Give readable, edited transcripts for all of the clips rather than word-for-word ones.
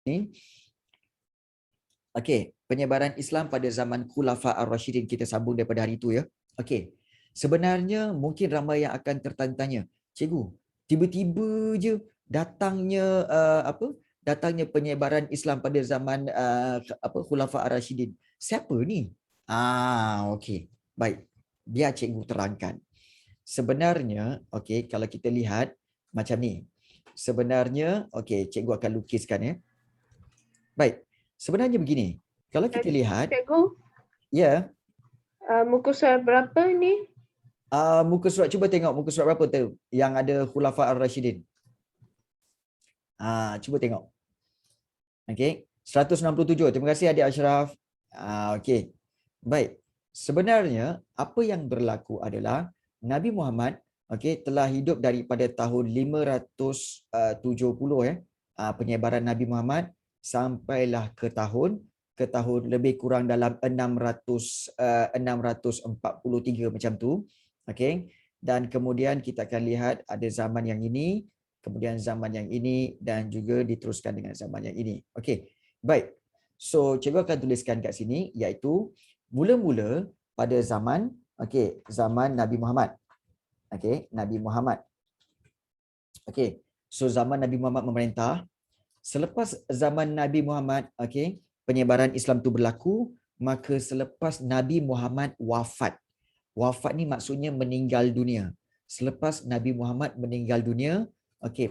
ini. Okey, penyebaran Islam pada zaman Khulafa Ar-Rasyidin, kita sambung daripada hari itu ya. Okey. Sebenarnya mungkin ramai yang akan tertanya-tanya, cikgu, tiba-tiba je datangnya datangnya penyebaran Islam pada zaman Khulafa Ar-Rasyidin. Siapa ni? Okey. Baik. Biar cikgu terangkan. Sebenarnya, okey, kalau kita lihat macam ni. Sebenarnya, okey, cikgu akan lukiskan ya. Baik. Sebenarnya begini. Kalau kita lihat, Cikgu, ya, muka surat berapa ni? muka surat, cuba tengok muka surat berapa tu yang ada Khulafa Ar-Rasyidin. Cuba tengok. Okey, 167. Terima kasih adik Ashraf. Okey. Baik. Sebenarnya apa yang berlaku adalah Nabi Muhammad telah hidup daripada tahun 570 penyebaran Nabi Muhammad sampailah ke tahun lebih kurang dalam 643 macam tu. Okey. Dan kemudian kita akan lihat ada zaman yang ini, kemudian zaman yang ini, dan juga diteruskan dengan zaman yang ini. Okey. Baik. So cikgu akan tuliskan kat sini, iaitu mula-mula pada zaman zaman Nabi Muhammad. Okey, Nabi Muhammad. Okey. So zaman Nabi Muhammad memerintah. Selepas zaman Nabi Muhammad, penyebaran Islam tu berlaku, maka selepas Nabi Muhammad wafat. Wafat ni maksudnya meninggal dunia. Selepas Nabi Muhammad meninggal dunia,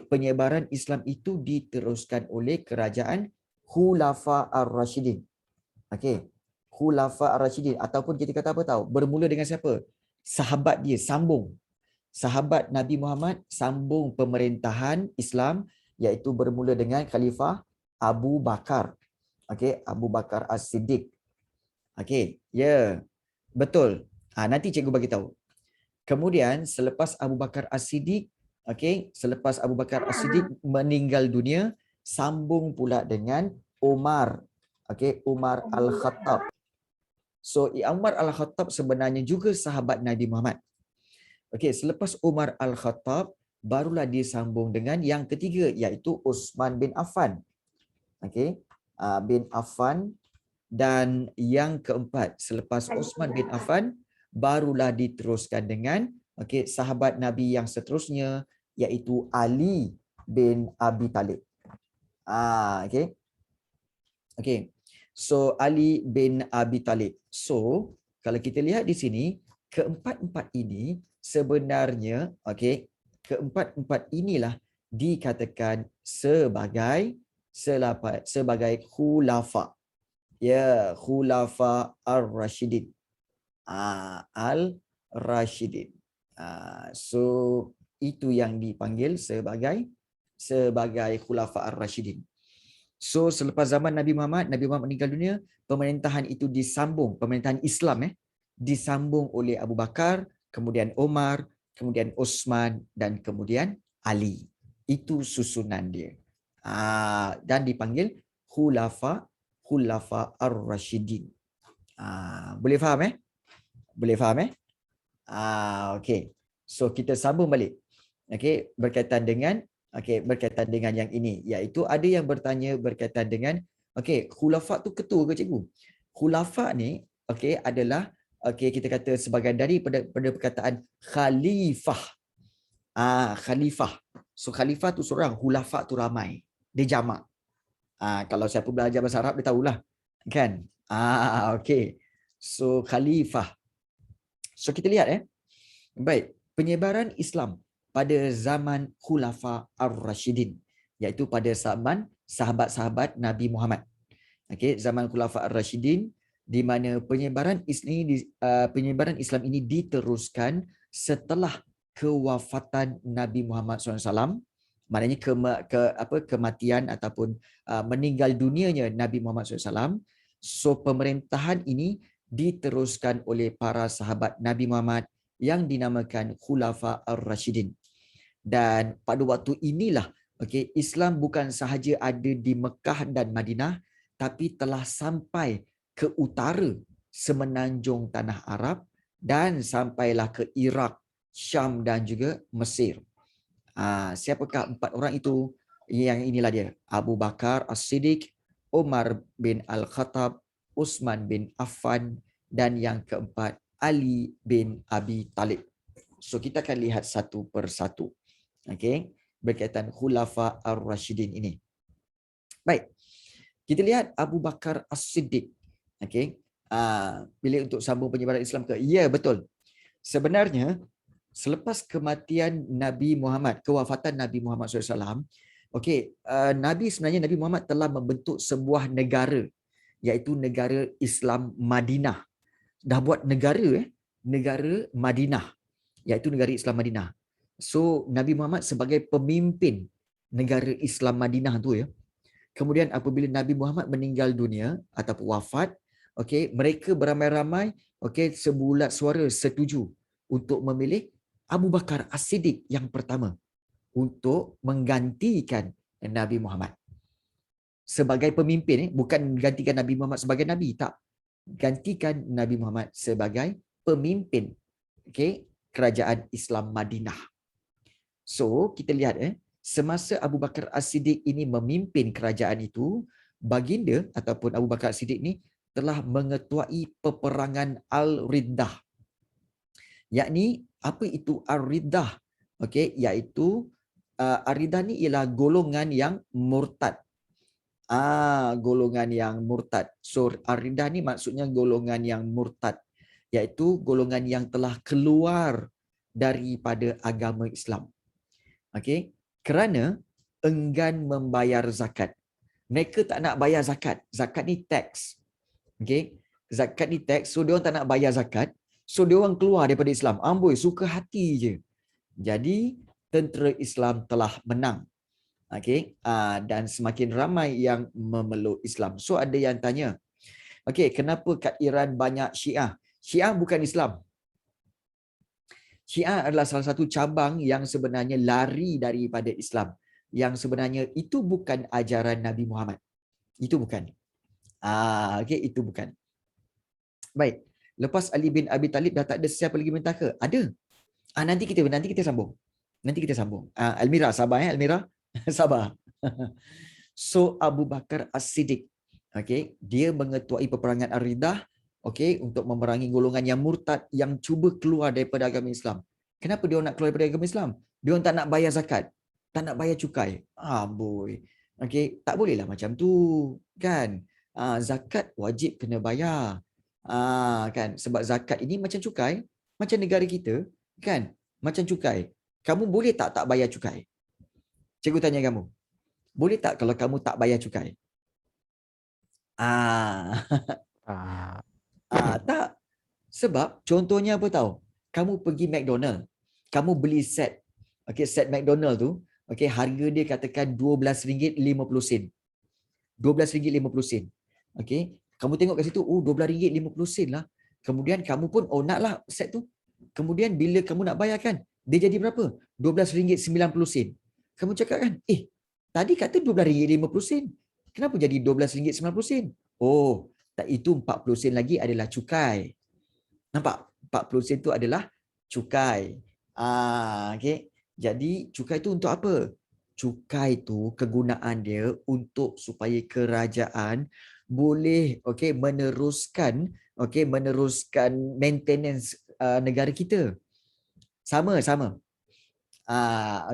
penyebaran Islam itu diteruskan oleh kerajaan Khulafa Ar-Rasyidin. Khulafa Ar-Rasyidin, ataupun kita kata apa tahu? Bermula dengan siapa? Sahabat dia, sambung. Sahabat Nabi Muhammad sambung pemerintahan Islam, iaitu bermula dengan Khalifah Abu Bakar. Abu Bakar As-Siddiq. Ya. Betul. Nanti cikgu bagi tahu. Kemudian selepas Abu Bakar As-Siddiq, selepas Abu Bakar As-Siddiq meninggal dunia, sambung pula dengan Umar. Umar Al-Khattab. So Umar Al-Khattab sebenarnya juga sahabat Nabi Muhammad. Selepas Umar Al-Khattab, barulah disambung dengan yang ketiga, iaitu Uthman bin Affan. Bin Affan. Dan yang keempat, selepas Uthman bin Affan, barulah diteruskan dengan sahabat Nabi yang seterusnya, iaitu Ali bin Abi Talib. So Ali bin Abi Talib. So kalau kita lihat di sini, keempat-empat ini sebenarnya keempat-empat inilah dikatakan sebagai khulafa. Ya, Khulafa Ar-Rasyidin. Al-Rasyidin. So itu yang dipanggil sebagai Khulafa Ar-Rasyidin. So selepas zaman Nabi Muhammad meninggal dunia, pemerintahan itu disambung, pemerintahan Islam disambung oleh Abu Bakar, kemudian Umar, kemudian Uthman, dan kemudian Ali. Itu susunan dia. Dan dipanggil Khulafa Ar-Rasyidin. Boleh faham Boleh faham okey. So kita sambung balik. Berkaitan dengan yang ini, iaitu ada yang bertanya berkaitan dengan khulafa tu ketua ke cikgu? Khulafa ni adalah kita kata sebagai daripada perkataan khalifah. Khalifah. So khalifah tu seorang, khulafa tu ramai. Dia jamak. Kalau siapa belajar bahasa Arab dia tahulah. Kan? Okey. So khalifah. So kita lihat Baik, penyebaran Islam pada zaman Khulafa Ar-Rasyidin, iaitu pada zaman sahabat-sahabat Nabi Muhammad. Zaman Khulafa Ar-Rasyidin, di mana penyebaran Islam ini diteruskan setelah kewafatan Nabi Muhammad SAW. Maknanya kematian ataupun meninggal dunianya Nabi Muhammad SAW. So pemerintahan ini diteruskan oleh para sahabat Nabi Muhammad yang dinamakan Khulafa Ar-Rasyidin. Dan pada waktu inilah Islam bukan sahaja ada di Mekah dan Madinah, tapi telah sampai ke utara semenanjung tanah Arab dan sampailah ke Iraq, Syam dan juga Mesir. Siapakah empat orang itu? Yang inilah dia. Abu Bakar As-Siddiq, Umar bin Al-Khattab, Utsman bin Affan, dan yang keempat Ali bin Abi Talib. So kita akan lihat satu persatu. Okey, berkaitan Khulafa Ar-Rashidin ini. Baik. Kita lihat Abu Bakar As-Siddiq. Okey. Pilih untuk sambung penyebaran Islam ke? Ya, betul. Sebenarnya selepas kematian Nabi Muhammad, kewafatan Nabi Muhammad SAW, okey, Nabi Muhammad telah membentuk sebuah negara, iaitu negara Islam Madinah. Dah buat negara negara Madinah, iaitu negara Islam Madinah. So Nabi Muhammad sebagai pemimpin negara Islam Madinah tu ya. Kemudian apabila Nabi Muhammad meninggal dunia ataupun wafat, okey, mereka beramai-ramai, okey, sebulat suara setuju untuk memilih Abu Bakar As-Siddiq yang pertama untuk menggantikan Nabi Muhammad sebagai pemimpin, bukan gantikan Nabi Muhammad sebagai nabi, tak. Gantikan Nabi Muhammad sebagai pemimpin, okey, kerajaan Islam Madinah. So kita lihat semasa Abu Bakar As-Siddiq ini memimpin kerajaan itu, baginda ataupun Abu Bakar As-Siddiq ni telah mengetuai peperangan Al-Riddah. Yakni apa itu Al-Riddah? Okey, iaitu Al-Riddah ni ialah golongan yang murtad. Golongan yang murtad. So Al-Riddah ni maksudnya golongan yang murtad, iaitu golongan yang telah keluar daripada agama Islam. Okey, kerana enggan membayar zakat. Mereka tak nak bayar zakat. Zakat ni tax. Okey, zakat ni tax, so dia orang tak nak bayar zakat. So dia orang keluar daripada Islam. Amboi, suka hati je. Jadi tentera Islam telah menang. Okey, dan semakin ramai yang memeluk Islam. So ada yang tanya, okey, kenapa kat Iran banyak Syiah? Syiah bukan Islam. Syiah adalah salah satu cabang yang sebenarnya lari daripada Islam. Yang sebenarnya itu bukan ajaran Nabi Muhammad. Itu bukan. Okey, itu bukan. Baik. Lepas Ali bin Abi Talib dah tak ada siapa lagi minta ke? Ada. Nanti kita sambung. Nanti kita sambung. Almira, sabar Almira. Sabar. So Abu Bakar As-Siddiq, okey, dia mengetuai peperangan Ar-Riddah, okey, untuk memerangi golongan yang murtad yang cuba keluar daripada agama Islam. Kenapa dia nak keluar daripada agama Islam? Dia tak nak bayar zakat, tak nak bayar cukai. Boy. Okey, tak bolehlah macam tu, kan? Zakat wajib kena bayar. Kan? Sebab zakat ini macam cukai, macam negara kita, kan? Macam cukai. Kamu boleh tak bayar cukai? Cikgu tanya kamu. Boleh tak kalau kamu tak bayar cukai? Tak. Sebab contohnya apa tahu? Kamu pergi McDonald, kamu beli set. Okey, set McDonald tu, okey, harga dia katakan RM12.50. RM12.50. Okey, kamu tengok kat situ, RM12.50 lah. Kemudian kamu pun naklah set tu. Kemudian bila kamu nak bayar kan, dia jadi berapa? RM12.90. Kamu cakap kan, tadi kata RM12.50. Kenapa jadi RM12.90? Oh, tak, itu 40 sen lagi adalah cukai. Nampak? 40 sen tu adalah cukai. Okey. Jadi cukai tu untuk apa? Cukai tu kegunaan dia untuk supaya kerajaan boleh meneruskan maintenance negara kita. Sama.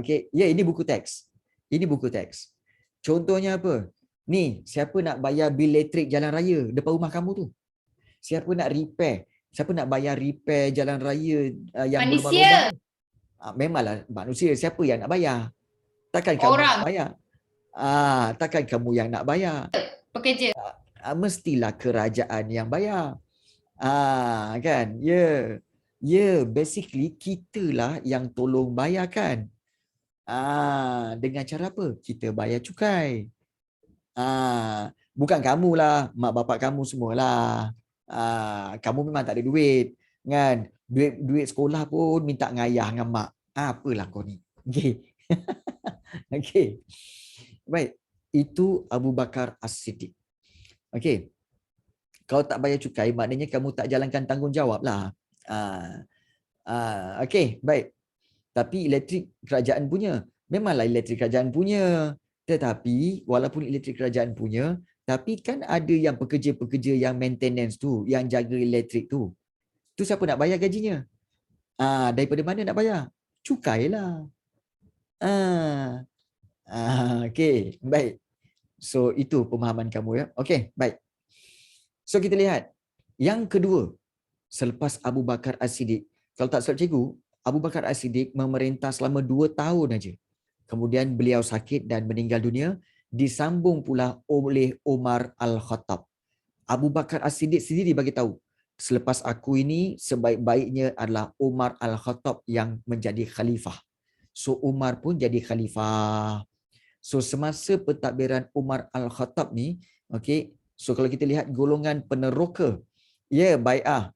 Okey. Ya, ini buku teks. Ini buku teks. Contohnya apa? Ni, siapa nak bayar bil elektrik jalan raya depan rumah kamu tu? Siapa nak repair? Siapa nak bayar repair jalan raya yang berlubang-lubang tu? Memanglah manusia. Siapa yang nak bayar? Takkan kamu nak bayar? Takkan kamu yang nak bayar? Pekerja. Mestilah kerajaan yang bayar. Kan? Ya, basically kitalah yang tolong bayarkan. Dengan cara apa? Kita bayar cukai. Bukan kamulah, mak bapak kamu semualah. Kamu memang tak ada duit, kan? Duit sekolah pun minta ngayah dengan mak. Apalah kau ni. Okey. Okey. Baik, itu Abu Bakar As-Siddiq. Okey. Kau tak bayar cukai, maknanya kamu tak jalankan tanggungjawablah. Okey, baik. Tapi elektrik kerajaan punya. Memanglah elektrik kerajaan punya. Tetapi walaupun elektrik kerajaan punya, tapi kan ada yang pekerja-pekerja yang maintenance tu, yang jaga elektrik tu. Tu siapa nak bayar gajinya? Daripada mana nak bayar? Cukai lah. Okey, baik. So itu pemahaman kamu ya. Okey, baik. So kita lihat. Yang kedua, selepas Abu Bakar As-Siddiq. Kalau tak silap cikgu, Abu Bakar As-Siddiq memerintah selama 2 tahun aja. Kemudian beliau sakit dan meninggal dunia, disambung pula oleh Umar Al-Khattab. Abu Bakar As-Siddiq sendiri bagi tahu, selepas aku ini sebaik-baiknya adalah Umar Al-Khattab yang menjadi khalifah. So Umar pun jadi khalifah. So semasa pentadbiran Umar Al-Khattab ni, okey, so kalau kita lihat golongan peneroka, bai'ah.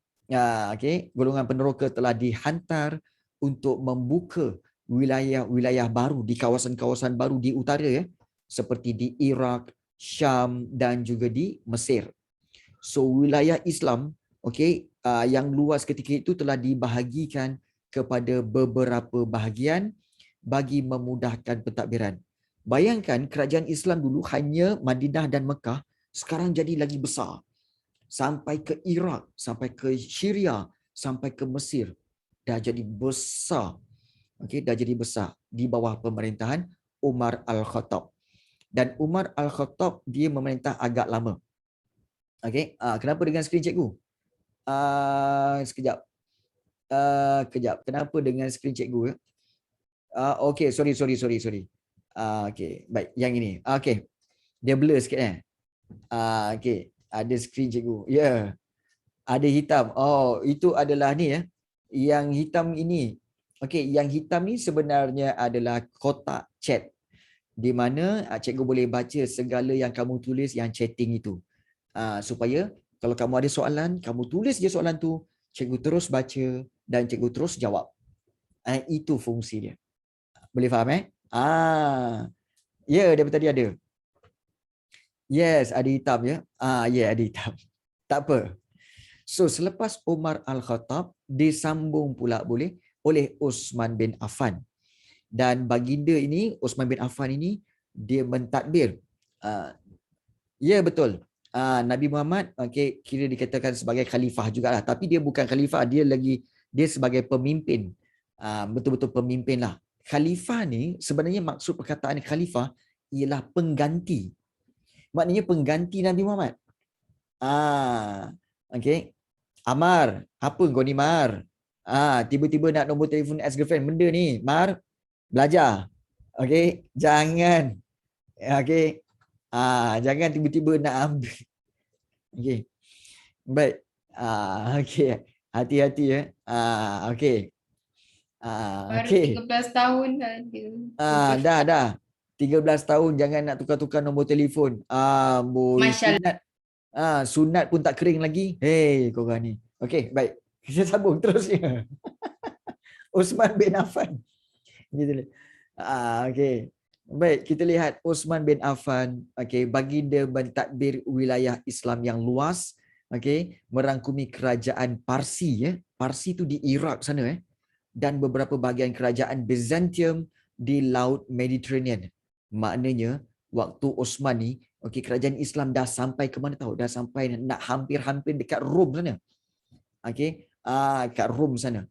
Okey, golongan peneroka telah dihantar untuk membuka wilayah-wilayah baru di kawasan-kawasan baru di utara seperti di Iraq, Syam dan juga di Mesir. So wilayah Islam, okey, yang luas ketika itu telah dibahagikan kepada beberapa bahagian bagi memudahkan pentadbiran. Bayangkan kerajaan Islam dulu hanya Madinah dan Mekah, sekarang jadi lagi besar. Sampai ke Iraq, sampai ke Syria, sampai ke Mesir. Dah jadi besar. Okey, dah jadi besar di bawah pemerintahan Umar Al-Khattab. Dan Umar Al-Khattab dia memerintah agak lama. Okey, kenapa dengan skrin cikgu? Sekejap. Kejap. Kenapa dengan skrin cikgu? Okey, sorry. Okey, baik. Yang ini. Okey. Dia blur sikit okey. Ada skrin cikgu. Ya. Ada hitam. Oh, itu adalah ni Yang hitam ini. Okey, yang hitam ni sebenarnya adalah kotak chat. Di mana cikgu boleh baca segala yang kamu tulis yang chatting itu. Supaya kalau kamu ada soalan, kamu tulis je soalan tu, cikgu terus baca dan cikgu terus jawab. Itu fungsi dia. Boleh faham daripada tadi ada. Yes, ada hitam ada hitam. Tak apa. So selepas Umar Al-Khattab disambung pula oleh Uthman bin Affan. Dan baginda ini, Uthman bin Affan ini, dia mentadbir. Betul. Nabi Muhammad kira dikatakan sebagai khalifah jugalah, tapi dia bukan khalifah, dia sebagai pemimpin. Betul-betul pemimpin lah. Khalifah ni sebenarnya maksud perkataan khalifah ialah pengganti. Maknanya pengganti Nabi Muhammad. Okey. Amar, apa kau ni Mar? Tiba-tiba nak nombor telefon ex-girlfriend. Benda ni, Mar, belajar. Okey, jangan. Okey. Jangan tiba-tiba nak ambil. Okey. Baik. Okey. Hati-hati okey. Baru 13 tahun dah Dah. 13 tahun jangan nak tukar-tukar nombor telefon. Sunat. Sunat pun tak kering lagi. Hei, korang ni. Okey, baik. Kita sambung terusnya. Uthman bin Affan. Gitu. Okey. Baik, kita lihat Uthman bin Affan, baginda mentadbir wilayah Islam yang luas, merangkumi kerajaan Parsi Parsi tu di Iraq sana dan beberapa bahagian kerajaan Byzantium di Laut Mediterranean. Maknanya waktu Uthman ni, kerajaan Islam dah sampai ke mana tahu? Dah sampai nak hampir-hampir dekat Rom sana. Kat Rom sana.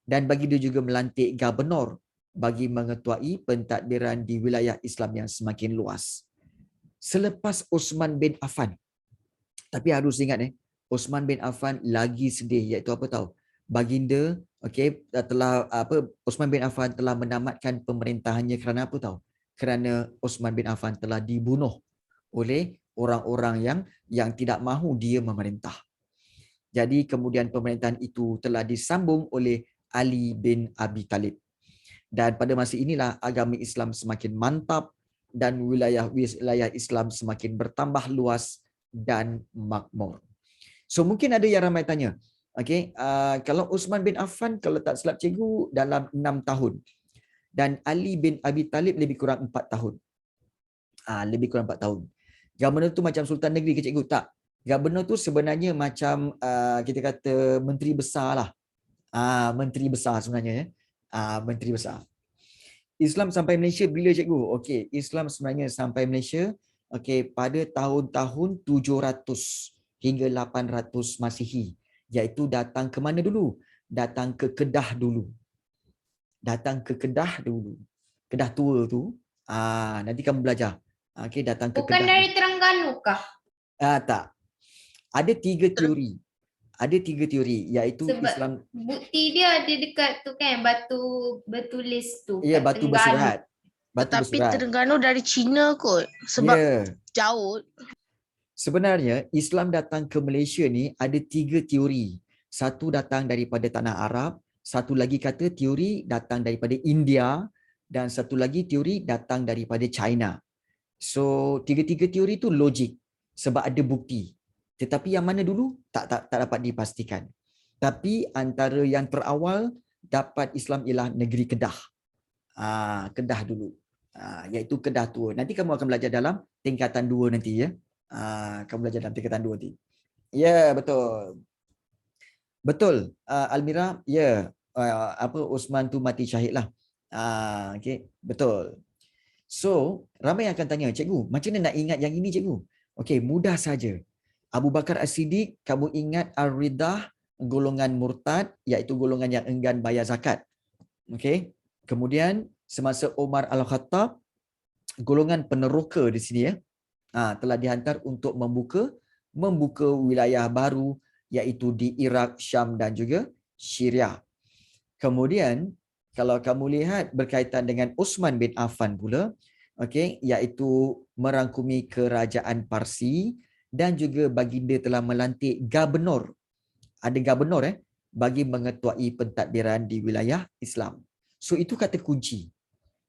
Dan baginda juga melantik gubernur bagi mengetuai pentadbiran di wilayah Islam yang semakin luas. Selepas Uthman bin Affan, tapi harus ingat Uthman bin Affan lagi sedih, iaitu apa tahu? Baginda Uthman bin Affan telah menamatkan pemerintahannya kerana apa tahu? Kerana Uthman bin Affan telah dibunuh oleh orang-orang yang tidak mahu dia memerintah. Jadi kemudian pemerintahan itu telah disambung oleh Ali bin Abi Talib. Dan pada masa inilah agama Islam semakin mantap dan wilayah Islam semakin bertambah luas dan makmur. So mungkin ada yang ramai tanya, kalau Uthman bin Affan, kalau tak silap cikgu, dalam 6 tahun. Dan Ali bin Abi Talib lebih kurang 4 tahun. Lebih kurang 4 tahun. Gubernur tu macam Sultan Negeri ke cikgu? Tak. Gubernur tu sebenarnya macam kita kata menteri besar lah. Menteri besar sebenarnya Menteri besar. Islam sampai Malaysia bila cikgu? Okey, Islam sebenarnya sampai Malaysia pada tahun-tahun 700 hingga 800 Masihi. Iaitu datang ke mana dulu? Datang ke Kedah dulu. Datang ke Kedah dulu. Kedah tua tu. Nanti kamu belajar. Datang ke Bukan Kedah. dari Terengganu kah? Tak. Ada 3 teori. Ada 3 teori iaitu Sebab Islam. bukti dia ada dekat tu kan, batu bertulis tu. Ya, kat batu Terengganu. bersurat. Batu Tetapi bersurat. Terengganu dari Cina kot. Sebab jauh. Sebenarnya Islam datang ke Malaysia ni ada 3 teori. Satu datang daripada tanah Arab, satu lagi kata teori datang daripada India dan satu lagi teori datang daripada China. So, 3-3 teori tu logik sebab ada bukti. Tetapi yang mana dulu tak dapat dipastikan. Tapi antara yang terawal dapat Islam ialah negeri Kedah. Kedah dulu. Iaitu Kedah tua. Nanti kamu akan belajar dalam tingkatan 2 nanti ya. Kamu belajar dalam tingkatan 2 nanti. Ya, betul. Betul. Almira, ya. Osman tu mati syahid lah. Okey, betul. So, ramai akan tanya, cikgu, macam mana nak ingat yang ini cikgu? Okey, mudah saja. Abu Bakar As-Siddiq, kamu ingat Ar-Ridah, golongan murtad, iaitu golongan yang enggan bayar zakat. Okey. Kemudian semasa Umar Al-Khattab, golongan peneroka di sini ya. Telah dihantar untuk membuka wilayah baru iaitu di Iraq, Syam dan juga Syria. Kemudian kalau kamu lihat berkaitan dengan Uthman bin Affan pula, iaitu merangkumi kerajaan Parsi dan juga baginda telah melantik gubernur. Ada gubernur bagi mengetuai pentadbiran di wilayah Islam. So itu kata kunci.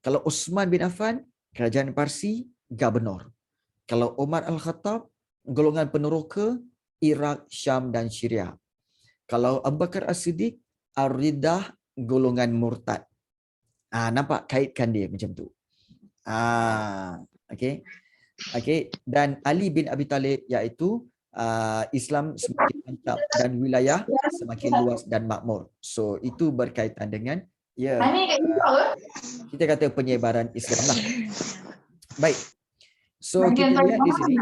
Kalau Uthman bin Affan, kerajaan Parsi, gubernur. Kalau Umar Al-Khattab, golongan peneroka, Iraq, Syam dan Syria. Kalau Abu Bakar As-Siddiq, Ar-Ridah, golongan murtad. Nampak kaitkan dia macam tu. Okey. Dan Ali bin Abi Talib iaitu Islam semakin mantap dan wilayah semakin luas dan makmur. So itu berkaitan dengan kita kata penyebaran Islam lah. Baik. So kita lihat di sini.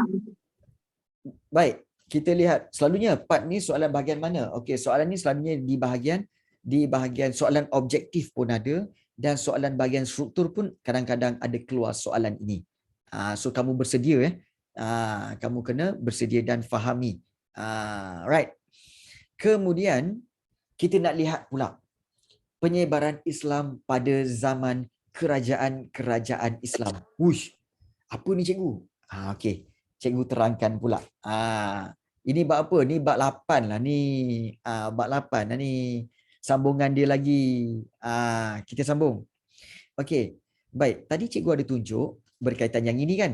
Baik, kita lihat selalunya part ni soalan bahagian mana? Okey, soalan ni selalunya di bahagian soalan objektif pun ada dan soalan bahagian struktur pun kadang-kadang ada keluar soalan ini. So kamu bersedia kamu kena bersedia dan fahami. Right. Kemudian kita nak lihat pula penyebaran Islam pada zaman kerajaan-kerajaan Islam. Wush. Apa ni cikgu? Okey. Cikgu terangkan pula. Ini bab apa? Ni bab 8 lah ni. Bab 8 lah ni. Sambungan dia lagi. Kita sambung. Okey. Baik, tadi cikgu ada tunjuk berkaitan yang ini kan?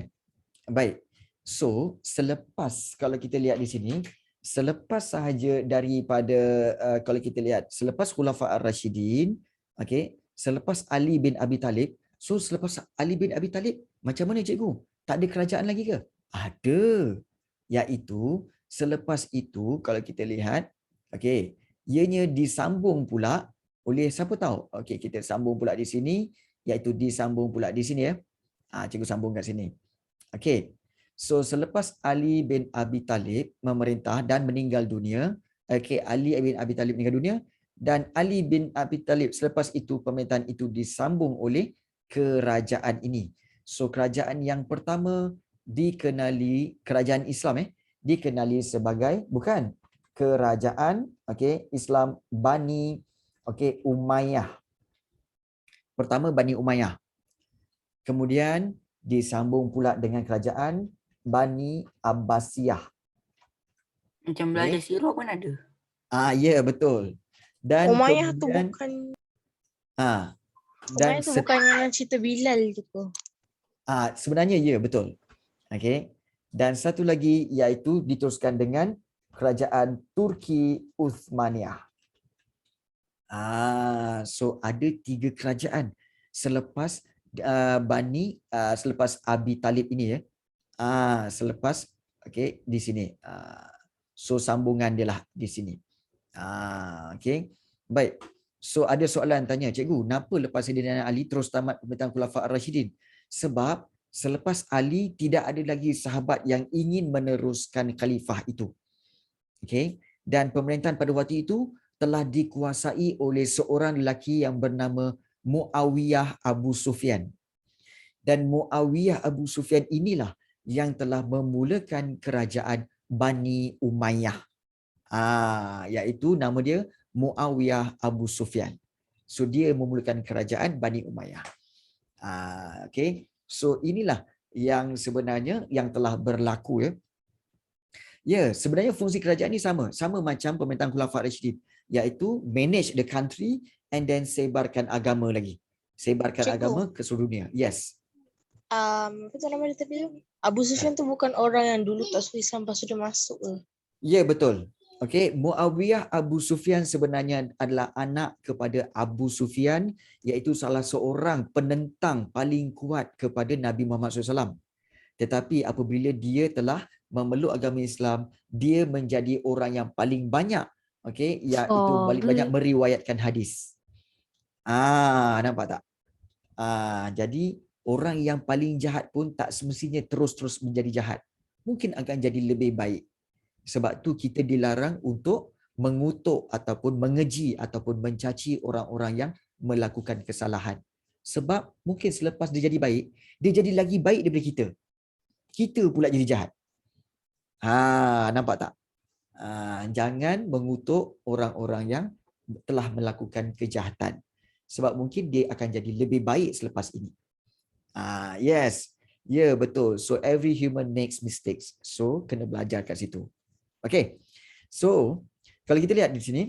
Baik. So, selepas kalau kita lihat di sini, selepas sahaja daripada kalau kita lihat selepas Khulafa Ar-Rashidin, okey, selepas Ali bin Abi Talib, so selepas Ali bin Abi Talib, macam mana cikgu? Tak ada kerajaan lagi ke? Ada. Iaitu selepas itu kalau kita lihat, okey, ianya disambung pula oleh siapa tahu? Okey, kita sambung pula di sini, iaitu disambung pula di sini ya. Cikgu sambung kat sini. Okey. So selepas Ali bin Abi Talib memerintah dan meninggal dunia, Ali bin Abi Talib meninggal dunia dan Ali bin Abi Talib selepas itu pemerintahan itu disambung oleh kerajaan ini. So kerajaan yang pertama dikenali kerajaan Islam dikenali sebagai bukan kerajaan Islam Bani Umayyah. Pertama Bani Umayyah. Kemudian disambung pula dengan kerajaan Bani Abbasiyah. Macam belajar sirah pun ada. Ya betul. Dan Umayyah kemudian, tu bukan dan Umayyah tu bukan yang cerita Bilal tu. Sebenarnya ya betul. Okey. Dan satu lagi iaitu diteruskan dengan kerajaan Turki Uthmaniyah. So ada 3 kerajaan selepas selepas Abi Talib ini ya. Selepas di sini. So sambungan dia lah di sini. Okey. Baik. So ada soalan tanya, cikgu, kenapa lepas Sayyidina Ali terus tamat pemerintahan Khulafa Ar-Rasyidin? Sebab selepas Ali tidak ada lagi sahabat yang ingin meneruskan khalifah itu. Okey, dan pemerintahan pada waktu itu telah dikuasai oleh seorang lelaki yang bernama Muawiyah Abu Sufyan. Dan Muawiyah Abu Sufyan inilah yang telah memulakan kerajaan Bani Umayyah. Iaitu nama dia Muawiyah Abu Sufyan. So dia memulakan kerajaan Bani Umayyah. Okey. So inilah yang sebenarnya yang telah berlaku, ya. Ya, sebenarnya fungsi kerajaan ni sama macam pemerintahan Khulafa Rasyidin, iaitu manage the country and then sebarkan agama lagi. Sebarkan Cikgu. agama ke seluruh dunia. Yes. Apa tu nama dia tadi tu? Abu Sufyan tu bukan orang yang dulu tak suka Islam lepas tu dia masuk ke? Ya, betul. Okey, Muawiyah Abu Sufyan sebenarnya adalah anak kepada Abu Sufyan, iaitu salah seorang penentang paling kuat kepada Nabi Muhammad SAW. Tetapi apabila dia telah memeluk agama Islam, dia menjadi orang yang paling banyak, okey, iaitu paling banyak meriwayatkan hadis. Nampak tak? Jadi orang yang paling jahat pun tak semestinya terus-terus menjadi jahat. Mungkin akan jadi lebih baik. Sebab tu kita dilarang untuk mengutuk ataupun mengeji ataupun mencaci orang-orang yang melakukan kesalahan. Sebab mungkin selepas dia jadi baik, dia jadi lagi baik daripada kita. Kita pula jadi jahat. Nampak tak? Jangan mengutuk orang-orang yang telah melakukan kejahatan. Sebab mungkin dia akan jadi lebih baik selepas ini. Yes. Ya, betul. So every human makes mistakes. So kena belajar kat situ. Okay. So kalau kita lihat di sini,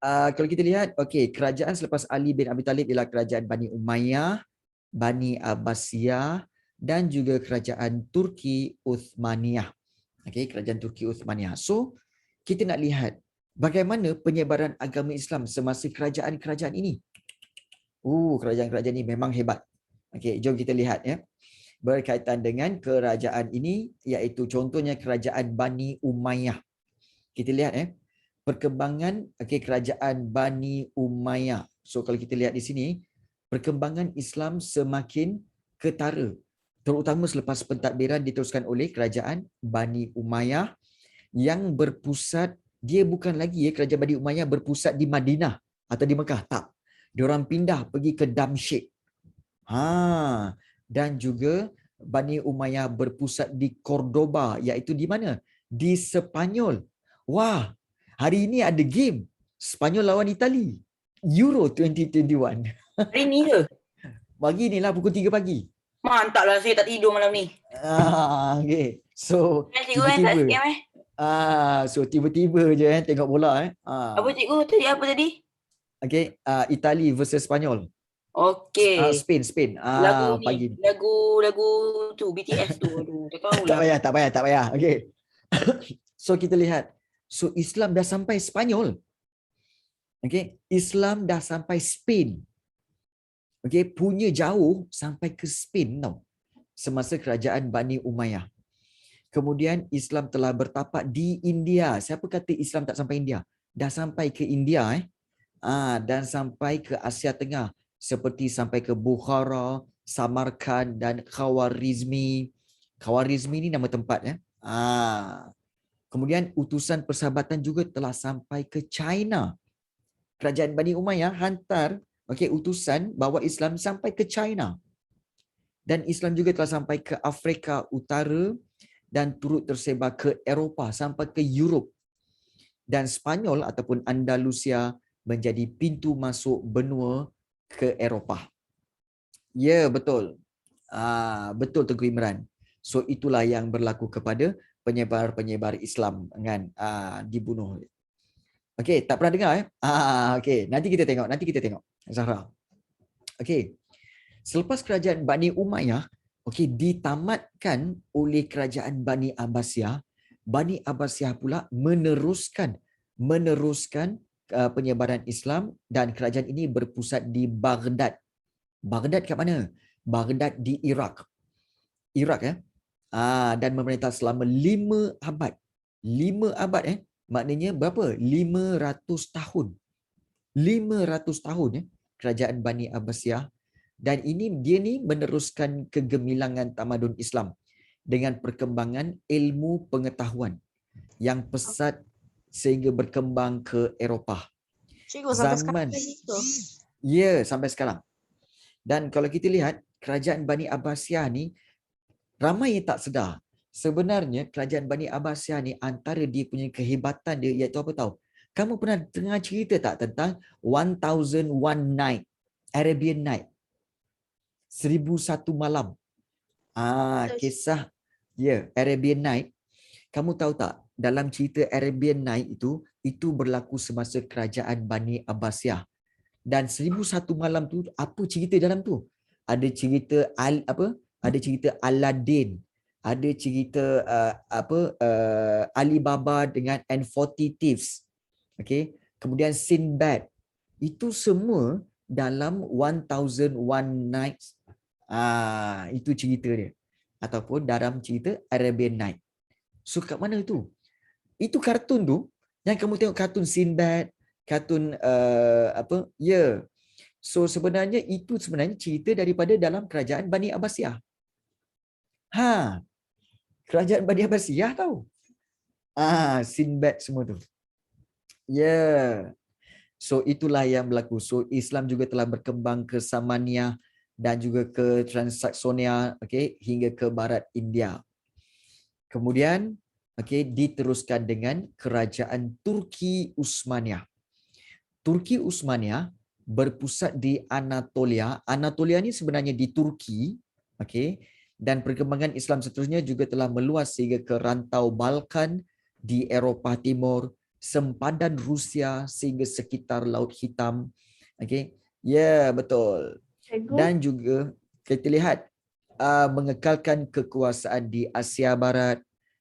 kalau kita lihat, okay, kerajaan selepas Ali bin Abi Talib ialah kerajaan Bani Umayyah, Bani Abbasiyah dan juga kerajaan Turki Uthmaniyah. Okay, kerajaan Turki Uthmaniyah. So kita nak lihat bagaimana penyebaran agama Islam semasa kerajaan-kerajaan ini. Kerajaan-kerajaan ini memang hebat. Okay, jom kita lihat, ya. Berkaitan dengan kerajaan ini, iaitu contohnya kerajaan Bani Umayyah. Kita lihat, perkembangan kerajaan Bani Umayyah. So kalau kita lihat di sini, perkembangan Islam semakin ketara, terutama selepas pentadbiran diteruskan oleh kerajaan Bani Umayyah yang berpusat, dia bukan lagi kerajaan Bani Umayyah berpusat di Madinah atau di Mekah, tak. Diorang pindah pergi ke Damsyik. Dan juga Bani Umayyah berpusat di Cordoba, iaitu di mana? Di Sepanyol. Wah, hari ini ada game Sepanyol lawan Itali. Euro 2021. Hari ni ke? Pagi ni lah pukul 3 pagi. Mantap lah, saya tak tidur malam ni. Okay. So Cikgu tak tiba-tiba. scam So tiba-tiba je tengok bola. Apa cikgu tadi, apa tadi? Okay, Itali versus Sepanyol. Okey. Spain. Lagu Pagi. ni, lagu tu BTS tu. Aduh, tak tahulah. Tak payah. Okay. So kita lihat. So Islam dah sampai Sepanyol. Okay, Islam dah sampai Spain. Okay, punya jauh sampai ke Spain tau. Semasa kerajaan Bani Umayyah. Kemudian Islam telah bertapak di India. Siapa kata Islam tak sampai India? Dah sampai ke India. Dan sampai ke Asia Tengah. Seperti sampai ke Bukhara, Samarkand dan Khawarizmi. Khawarizmi ni nama tempat, ya. Kemudian utusan persahabatan juga telah sampai ke China. Kerajaan Bani Umayyah hantar utusan bawa Islam sampai ke China. Dan Islam juga telah sampai ke Afrika Utara dan turut tersebar ke Eropah sampai ke Europe. Dan Sepanyol ataupun Andalusia menjadi pintu masuk benua ke Eropah. Ya, betul. Betul Teguh Imran. So itulah yang berlaku kepada penyebar-penyebar Islam kan, dibunuh. Okey, tak pernah dengar okey, nanti kita tengok Zahra. Okey. Selepas kerajaan Bani Umayyah ditamatkan oleh kerajaan Bani Abbasiyah, Bani Abbasiyah pula meneruskan penyebaran Islam dan kerajaan ini berpusat di Baghdad. Baghdad kat mana? Baghdad di Iraq. Dan memerintah selama 5 abad. 5 abad maknanya berapa? 500 tahun. 500 tahun ya, kerajaan Bani Abbasiyah, dan dia ni meneruskan kegemilangan tamadun Islam dengan perkembangan ilmu pengetahuan yang pesat sehingga berkembang ke Eropah. Cikgu sampai sekarang Zaman lagi tu. ya sampai sekarang. Dan kalau kita lihat kerajaan Bani Abbasiyah ni, ramai yang tak sedar. Sebenarnya kerajaan Bani Abbasiyah ni antara dia punya kehebatan dia iaitu apa tahu? Kamu pernah dengar cerita tak tentang 1001 Night, Arabian Night? 1001 malam. Kisah Arabian Night. Kamu tahu tak dalam cerita Arabian Night itu berlaku semasa kerajaan Bani Abbasiyah. Dan 1001 malam tu apa cerita dalam tu? Ada cerita ada cerita Aladdin, ada cerita Alibaba dengan and 40 Thieves. Okey, kemudian Sinbad. Itu semua dalam 1001 Nights. Itu cerita dia. Ataupun dalam cerita Arabian Night. So kat mana tu? Itu kartun tu, yang kamu tengok kartun Sinbad, kartun So sebenarnya itu cerita daripada dalam kerajaan Bani Abbasiyah. Kerajaan Bani Abbasiyah tahu. Sinbad semua tu. So itulah yang berlaku. So Islam juga telah berkembang ke Samania dan juga ke Transaksonia, hingga ke barat India. Kemudian diteruskan dengan kerajaan Turki Utsmaniyah. Turki Utsmaniyah berpusat di Anatolia. Anatolia ni sebenarnya di Turki, dan perkembangan Islam seterusnya juga telah meluas sehingga ke rantau Balkan di Eropah Timur, sempadan Rusia sehingga sekitar Laut Hitam. Betul. Dan juga kita lihat mengekalkan kekuasaan di Asia Barat,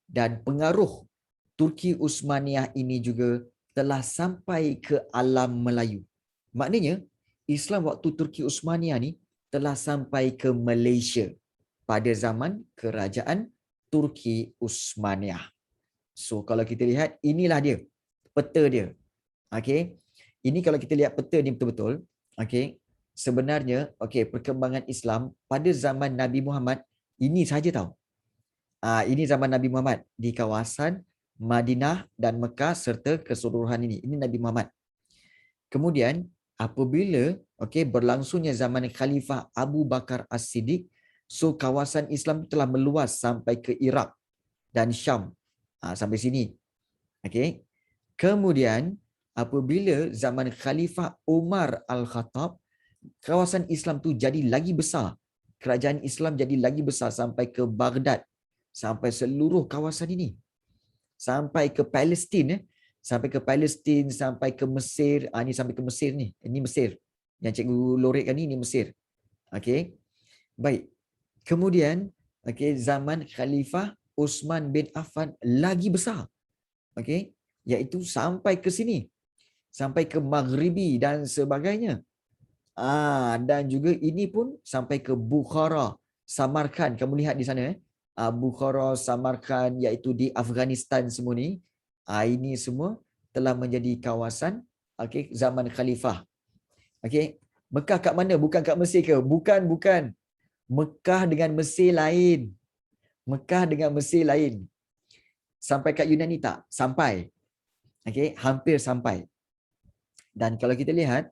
dan pengaruh Turki Utsmaniyah ini juga telah sampai ke alam Melayu. Maknanya Islam waktu Turki Utsmaniyah ni telah sampai ke Malaysia pada zaman kerajaan Turki Utsmaniyah. So kalau kita lihat, inilah dia peta dia. Ini kalau kita lihat peta ni betul-betul, sebenarnya perkembangan Islam pada zaman Nabi Muhammad ini saja tahu. Ini zaman Nabi Muhammad di kawasan Madinah dan Mekah serta keseluruhan ini. Ini Nabi Muhammad. Kemudian apabila berlangsungnya zaman Khalifah Abu Bakar As-Siddiq, so kawasan Islam telah meluas sampai ke Iraq dan Syam. Sampai sini. Kemudian apabila zaman Khalifah Umar Al-Khattab, kawasan Islam tu jadi lagi besar. Kerajaan Islam jadi lagi besar sampai ke Baghdad, sampai seluruh kawasan ini. Sampai ke Palestin, sampai ke Palestin, sampai ke Mesir. Ini sampai ke Mesir ni. Ini Mesir. Yang cikgu lorikkan ni Mesir. Baik. Kemudian zaman Khalifah Uthman bin Affan lagi besar. Iaitu sampai ke sini. Sampai ke Maghribi dan sebagainya. Dan juga ini pun sampai ke Bukhara, Samarkand. Kamu lihat di sana Bukhara, Samarkand, iaitu di Afghanistan semua ni. Ini semua telah menjadi kawasan zaman Khalifah. Mekah kat mana? Bukan kat Mesir ke? Bukan. Mekah dengan Mesir lain. Mekah dengan Mesir lain. Sampai kat Yunani tak? Sampai. Hampir sampai. Dan kalau kita lihat,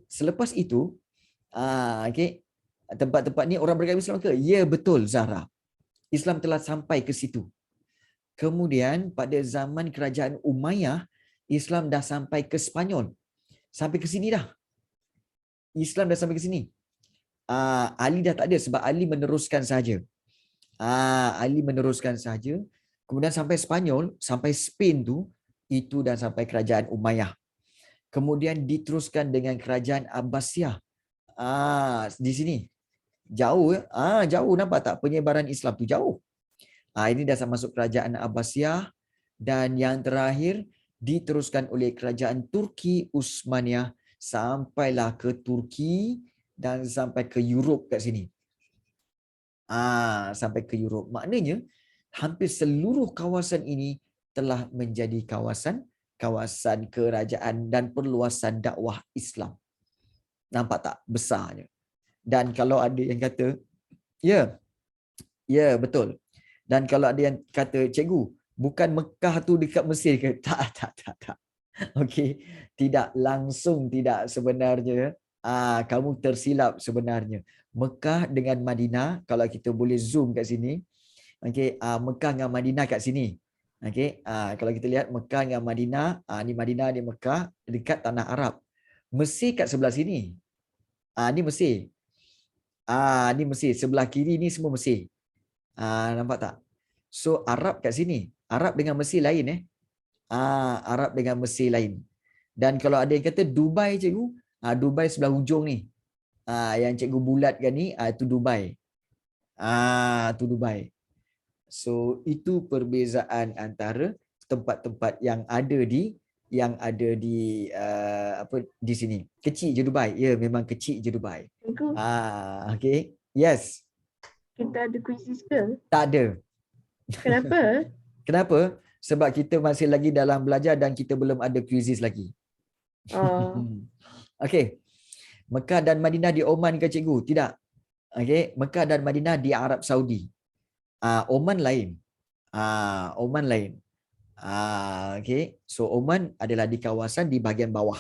selepas itu, tempat-tempat ni orang beragama Islam ke? Ya, betul Zahra. Islam telah sampai ke situ. Kemudian pada zaman kerajaan Umayyah, Islam dah sampai ke Spanyol. Sampai ke sini dah. Islam dah sampai ke sini. Ali dah tak ada sebab Ali meneruskan saja. Ali meneruskan saja. Kemudian sampai Spanyol, sampai Spain tu, itu dah sampai kerajaan Umayyah. Kemudian diteruskan dengan kerajaan Abbasiyah. Di sini. Jauh ya. Jauh, nampak tak penyebaran Islam tu jauh. Ini dah masuk kerajaan Abbasiyah, dan yang terakhir diteruskan oleh kerajaan Turki Utsmaniyah sampailah ke Turki dan sampai ke Europe kat sini. Sampai ke Europe. Maknanya hampir seluruh kawasan ini telah menjadi kawasan kawasan kerajaan dan perluasan dakwah Islam. Nampak tak besarnya? Dan kalau ada yang kata, ya betul. Dan kalau ada yang kata, cikgu, bukan Mekah tu dekat Mesir ke? Tak. Okey, tidak langsung, tidak sebenarnya. Kamu tersilap sebenarnya. Mekah dengan Madinah, kalau kita boleh zoom kat sini, okey, Mekah dengan Madinah kat sini. Okey, kalau kita lihat Mekah dengan Madinah, ni Madinah, ni Mekah, dekat tanah Arab. Mesir kat sebelah sini. Ni Mesir. Ni Mesir, sebelah kiri ni semua Mesir. Nampak tak? So Arab kat sini. Arab dengan Mesir lain Arab dengan Mesir lain. Dan kalau ada yang kata Dubai cikgu, Dubai sebelah hujung ni. Yang cikgu bulatkan ni, itu Dubai. Itu Dubai. So itu perbezaan antara tempat-tempat yang ada di di sini. Kecil je Dubai. Ya, memang kecil je Dubai. Cikgu, Okay. Yes. kita ada kuisis ke? Tak ada. Kenapa? Kenapa? Sebab kita masih lagi dalam belajar dan kita belum ada kuisis lagi. Oh, Okey. Mekah dan Madinah di Oman ke cikgu? Tidak. Okey, Mekah dan Madinah di Arab Saudi. Oman lain. Oman lain. Okey. So Oman adalah di kawasan di bahagian bawah.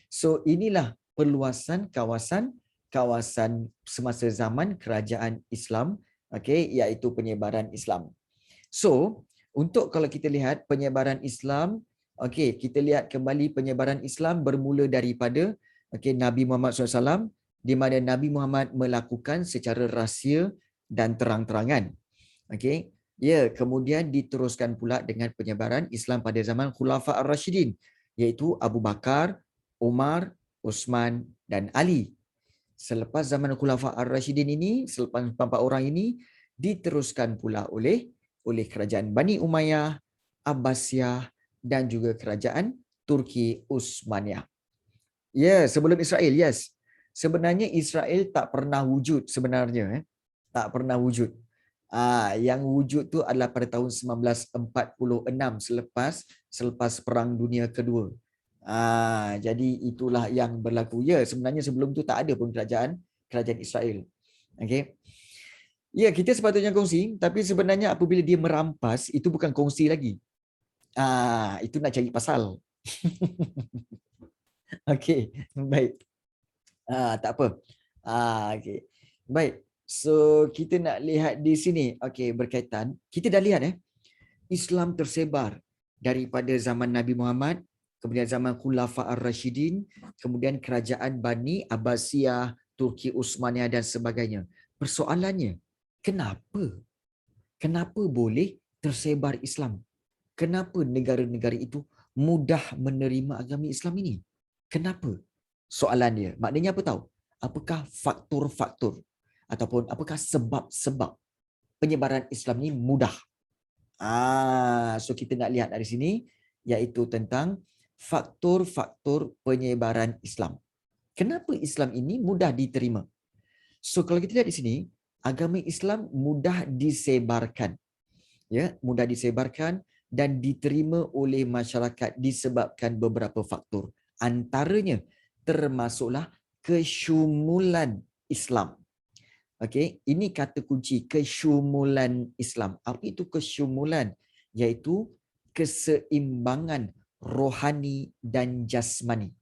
So inilah perluasan kawasan semasa zaman kerajaan Islam, okey, iaitu penyebaran Islam. So, untuk kalau kita lihat penyebaran Islam, okey, kita lihat kembali penyebaran Islam bermula daripada Nabi Muhammad SAW, di mana Nabi Muhammad melakukan secara rahsia dan terang-terangan. Okey. Ya, kemudian diteruskan pula dengan penyebaran Islam pada zaman Khulafa Ar-Rashidin, iaitu Abu Bakar, Umar, Uthman dan Ali. Selepas zaman Khulafa Ar-Rashidin ini, selepas 4 orang ini, diteruskan pula oleh kerajaan Bani Umayyah, Abbasiyah dan juga kerajaan Turki Uthmaniyah. Ya, sebelum Israel, yes. Sebenarnya Israel tak pernah wujud sebenarnya. Tak pernah wujud. Yang wujud tu adalah pada tahun 1946 selepas Perang Dunia Kedua. Jadi itulah yang berlaku. Ya, sebenarnya sebelum tu tak ada pun kerajaan Israel. Okey. Ya, kita sepatutnya kongsi, tapi sebenarnya apabila dia merampas, itu bukan kongsi lagi. Itu nak cari pasal. Okey, baik. Tak apa. Okey. Baik. So, kita nak lihat di sini. Okey, berkaitan. Kita dah lihat Islam tersebar daripada zaman Nabi Muhammad, kemudian zaman Khulafa Ar-Rashidin, kemudian kerajaan Bani Abbasiyah, Turki Uthmaniyah dan sebagainya. Persoalannya, kenapa? Kenapa boleh tersebar Islam? Kenapa negara-negara itu mudah menerima agama Islam ini? Kenapa? Soalan dia. Maknanya apa tahu? Apakah faktor-faktor ataupun apakah sebab-sebab penyebaran Islam ini mudah? So kita nak lihat dari sini, iaitu tentang faktor-faktor penyebaran Islam. Kenapa Islam ini mudah diterima? So kalau kita lihat di sini, agama Islam mudah disebarkan. Ya, mudah disebarkan dan diterima oleh masyarakat disebabkan beberapa faktor. Antaranya termasuklah kesyumulan Islam. Okey, ini kata kunci, kesyumulan Islam. Apa itu kesyumulan? Iaitu keseimbangan rohani dan jasmani.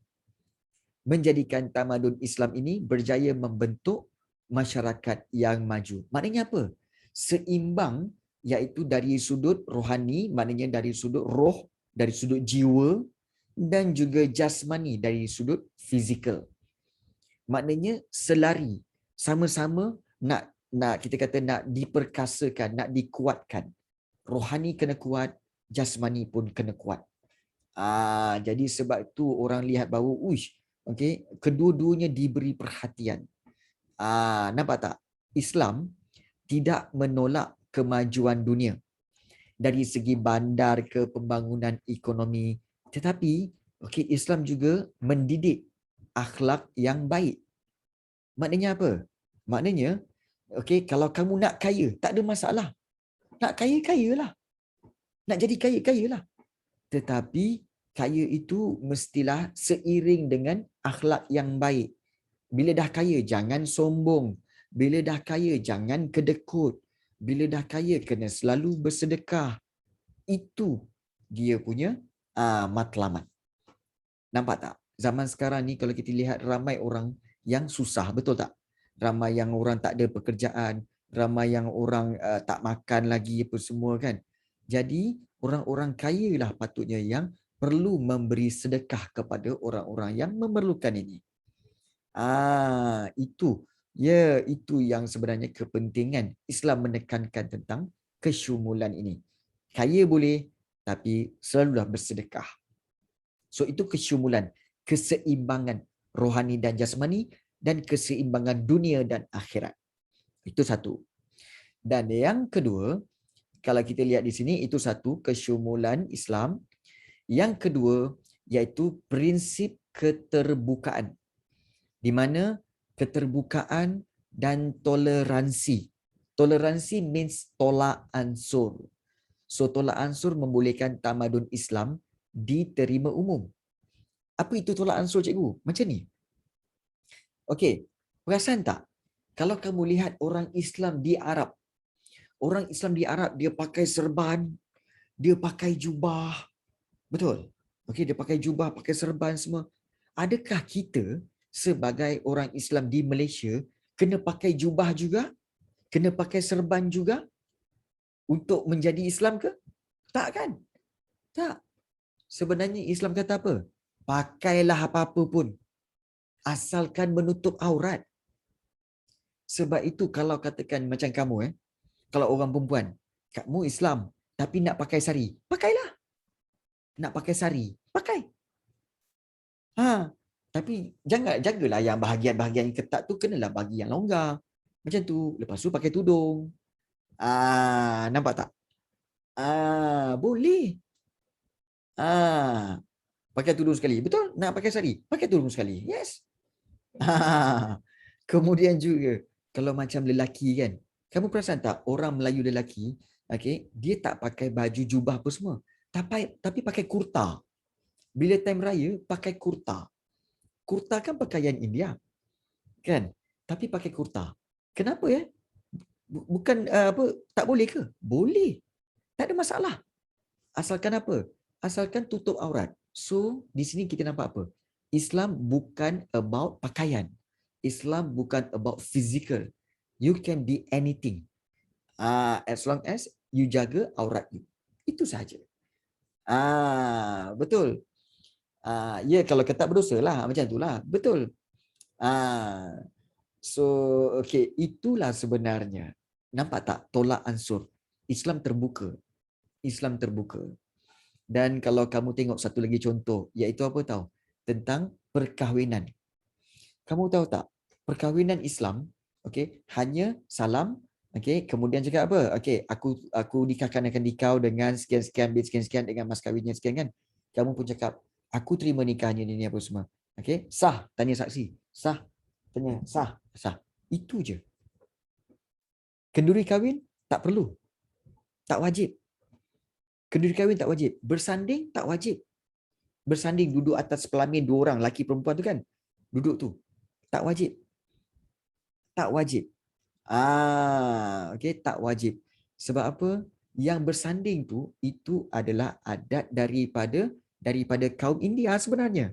Menjadikan tamadun Islam ini berjaya membentuk masyarakat yang maju. Maknanya apa? Seimbang, iaitu dari sudut rohani, maknanya dari sudut roh, dari sudut jiwa, dan juga jasmani, dari sudut fizikal. Maknanya selari, sama-sama nak kita kata nak diperkasakan, nak dikuatkan. Rohani kena kuat, jasmani pun kena kuat. Jadi sebab itu orang lihat bahawa okey, kedua-duanya diberi perhatian. Nampak tak? Islam tidak menolak kemajuan dunia dari segi bandar ke pembangunan ekonomi, tetapi okey, Islam juga mendidik akhlak yang baik. Maknanya apa? Maknanya, okey, kalau kamu nak kaya, tak ada masalah. Nak kaya, kayalah. Nak jadi kaya, kayalah. Tetapi kaya itu mestilah seiring dengan akhlak yang baik. Bila dah kaya, jangan sombong. Bila dah kaya, jangan kedekut. Bila dah kaya, kena selalu bersedekah. Itu dia punya matlamat. Nampak tak? Zaman sekarang ni kalau kita lihat ramai orang yang susah, betul tak? Ramai yang orang tak ada pekerjaan, ramai yang orang tak makan lagi apa semua kan. Jadi orang-orang kaya lah patutnya yang perlu memberi sedekah kepada orang-orang yang memerlukan ini. Itu yang sebenarnya kepentingan Islam menekankan tentang kesyumulan ini. Kaya boleh, tapi selalulah bersedekah. So itu kesyumulan, keseimbangan rohani dan jasmani dan keseimbangan dunia dan akhirat. Itu satu. Dan yang kedua, kalau kita lihat di sini, itu satu kesyumulan Islam. Yang kedua, iaitu prinsip keterbukaan. Di mana keterbukaan dan toleransi. Toleransi means tolak ansur. So tolak ansur membolehkan tamadun Islam diterima umum. Apa itu tolak ansur, cikgu? Macam ni. Okey, perasan tak? Kalau kamu lihat orang Islam di Arab. Orang Islam di Arab, dia pakai serban, dia pakai jubah. Betul? Okey, dia pakai jubah, pakai serban semua. Adakah kita sebagai orang Islam di Malaysia kena pakai jubah juga? Kena pakai serban juga untuk menjadi Islam ke? Tak kan? Tak. Sebenarnya Islam kata apa? Pakailah apa-apa pun, asalkan menutup aurat. Sebab itu kalau katakan macam kamu, kalau orang perempuan, kamu Islam tapi nak pakai sari, pakailah. Nak pakai sari, pakai. Tapi jagalah yang bahagian-bahagian yang ketat tu kenalah bagi yang longgar. Macam tu. Lepas tu pakai tudung. Nampak tak? Boleh. Pakai tudung sekali. Betul? Nak pakai sari, pakai tudung sekali. Yes. Kemudian juga kalau macam lelaki kan, kamu perasan tak orang Melayu lelaki, dia tak pakai baju jubah apa semua, tapi pakai kurta. Bila time raya pakai kurta. Kurta kan pakaian India, kan? Tapi pakai kurta. Kenapa ya? Bukan tak boleh ke? Boleh. Tak ada masalah. Asalkan apa? Asalkan tutup aurat. So di sini kita nampak apa? Islam bukan about pakaian. Islam bukan about physical. You can be anything. As long as you jaga aurat you. Itu sahaja. Betul. Ya, kalau ketat berdosa lah. Macam itulah. Betul. So, okay. Itulah sebenarnya. Nampak tak? Tolak ansur. Islam terbuka. Islam terbuka. Dan kalau kamu tengok satu lagi contoh, iaitu apa tahu? Tentang perkahwinan. Kamu tahu tak? Perkahwinan Islam, hanya salam, kemudian cakap apa? Aku nikahkan akan dikau dengan sekian-sekian bit sekian-sekian dengan mas kahwinnya sekian kan. Kamu pun cakap, aku terima nikahnya ni apa semua. Sah, tanya saksi. Sah, tanya sah, sah. Itu je. Kenduri kahwin tak perlu. Tak wajib. Kenduri kahwin tak wajib. Bersanding tak wajib. Bersanding duduk atas pelamin dua orang, laki perempuan tu kan. Duduk tu. Tak wajib. Tak wajib. Tak wajib. Sebab apa? Yang bersanding tu, itu adalah adat daripada kaum India sebenarnya.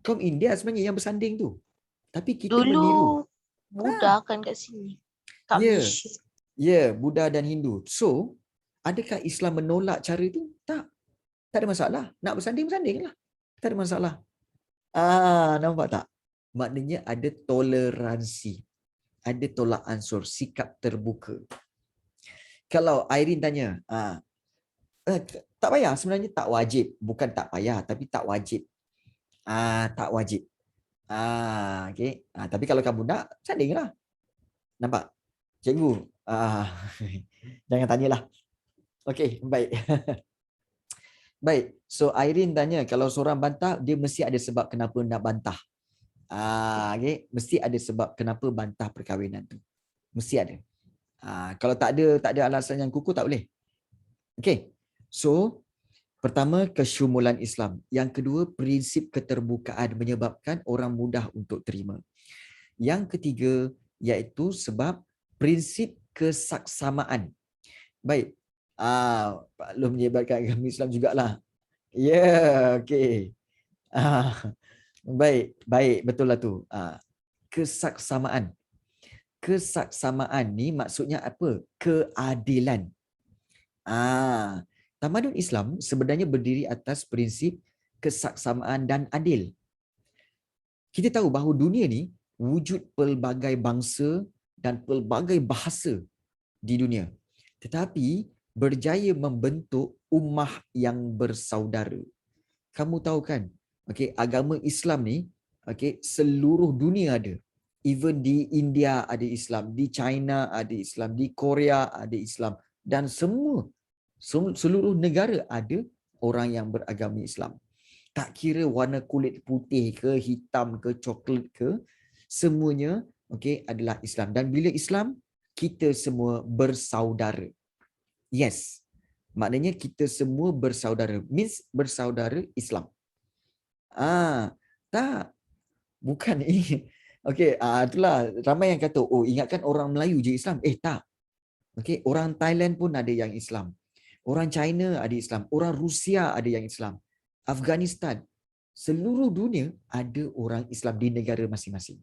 Kaum India sebenarnya yang bersanding tu. Tapi kita meniru. Dulu Buddha kan kat sini. Kat Malaysia. Ya, Buddha dan Hindu. So, adakah Islam menolak cara itu? Tak. Tak ada masalah. Nak bersanding lah. Tak ada masalah. Nampak tak? Maknanya ada toleransi. Ada tolak ansur, sikap terbuka. Kalau Irene tanya, tak payah, sebenarnya tak wajib. Bukan tak payah, tapi tak wajib. Tak wajib. Tapi kalau kamu nak, sandinglah. Nampak? Cikgu, jangan tanyalah. Okey, baik. Baik, so Irene tanya, kalau seorang bantah, dia mesti ada sebab kenapa nak bantah. Mesti ada sebab kenapa bantah perkahwinan tu. Mesti ada. Kalau tak ada alasan yang kukuh, tak boleh. Okey. So, Pertama, kesyumulan Islam. Yang kedua, prinsip keterbukaan menyebabkan orang mudah untuk terima. Yang ketiga, iaitu sebab prinsip kesaksamaan. Baik. Pak Long menyebarkan agama Islam jugalah. Ya, okey. Baik, betul lah tu. Kesaksamaan. Kesaksamaan ni maksudnya apa? Keadilan. Tamadun Islam sebenarnya berdiri atas prinsip kesaksamaan dan adil. Kita tahu bahawa dunia ni wujud pelbagai bangsa dan pelbagai bahasa di dunia. Tetapi berjaya membentuk ummah yang bersaudara. Kamu tahu kan, agama Islam ni, seluruh dunia ada. Even di India ada Islam, di China ada Islam, di Korea ada Islam, dan seluruh negara ada orang yang beragama Islam. Tak kira warna kulit putih ke, hitam ke, coklat ke, semuanya adalah Islam. Dan bila Islam, kita semua bersaudara. Yes. Maknanya kita semua bersaudara. Means bersaudara Islam. Tak. Bukan ini. Itulah ramai yang kata, ingatkan orang Melayu je Islam. Tak. Orang Thailand pun ada yang Islam. Orang China ada Islam. Orang Rusia ada yang Islam. Afghanistan. Seluruh dunia ada orang Islam di negara masing-masing.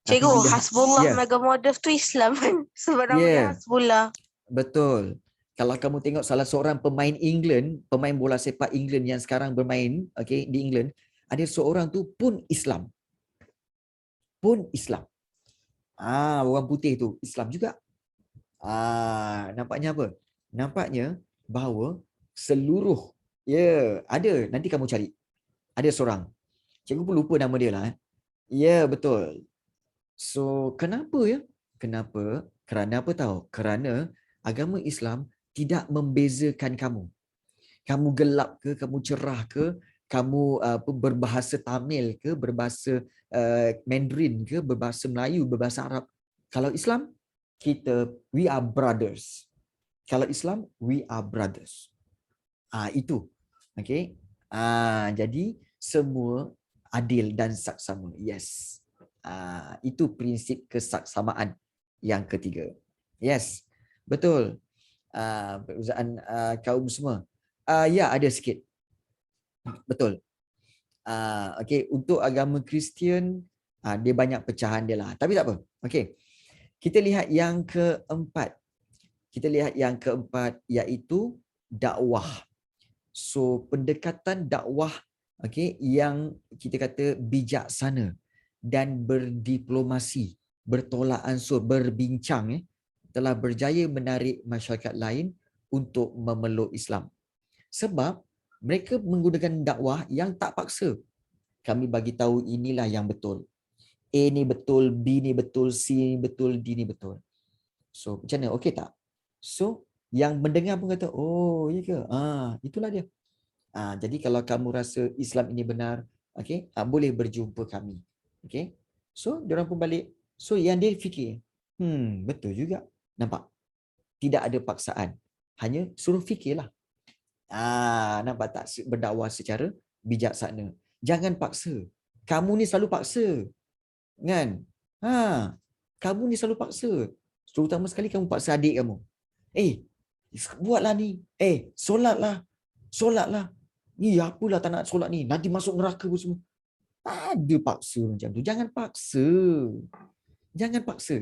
Cikgu, Hasbullah Ya. Mega Modern tu Islam kan? Sebab nama dia Ya. Hasbullah. Betul. Kalau kamu tengok salah seorang pemain England, pemain bola sepak England yang sekarang bermain di England, ada seorang tu pun Islam. Pun Islam. Orang putih tu Islam juga. Nampaknya apa? Nampaknya bahawa seluruh, ada, nanti kamu cari. Ada seorang. Cikgu pun lupa nama dia lah. Ya, betul. So, kenapa ya? Kenapa? Kerana apa tahu? Kerana agama Islam tidak membezakan kamu. Kamu gelap ke, kamu cerah ke, kamu berbahasa Tamil ke, berbahasa Mandarin ke, berbahasa Melayu, berbahasa Arab. Kalau Islam, we are brothers. Kalau Islam, we are brothers. Itu. Jadi semua adil dan saksama. Yes. Itu prinsip kesaksamaan yang ketiga. Yes. Betul. Perbezaan kaum semua. Ya, ada sikit. Betul. Untuk agama Kristian, dia banyak pecahan dia lah. Tapi tak apa. Kita lihat yang keempat. Iaitu dakwah. So, pendekatan dakwah yang kita kata bijaksana dan berdiplomasi, bertolak ansur, berbincang telah berjaya menarik masyarakat lain untuk memeluk Islam. Sebab mereka menggunakan dakwah yang tak paksa. Kami bagi tahu inilah yang betul. A ni betul, B ni betul, C ni betul, D ni betul. So, macam mana? Okey tak? So, yang mendengar pun kata, ya ke? Itulah dia. Jadi kalau kamu rasa Islam ini benar, boleh berjumpa kami. So, diorang pun balik. So, yang dia fikir, betul juga. Nampak? Tidak ada paksaan. Hanya suruh fikirlah. Nampak tak? Berdakwah secara bijaksana. Jangan paksa. Kamu ni selalu paksa. Kan? Kamu ni selalu paksa. Terutama sekali kamu paksa adik kamu. Buatlah ni. Solatlah. Ni apalah tak nak solat ni. Nanti masuk neraka pun semua. Ada paksa macam tu. Jangan paksa. Jangan paksa.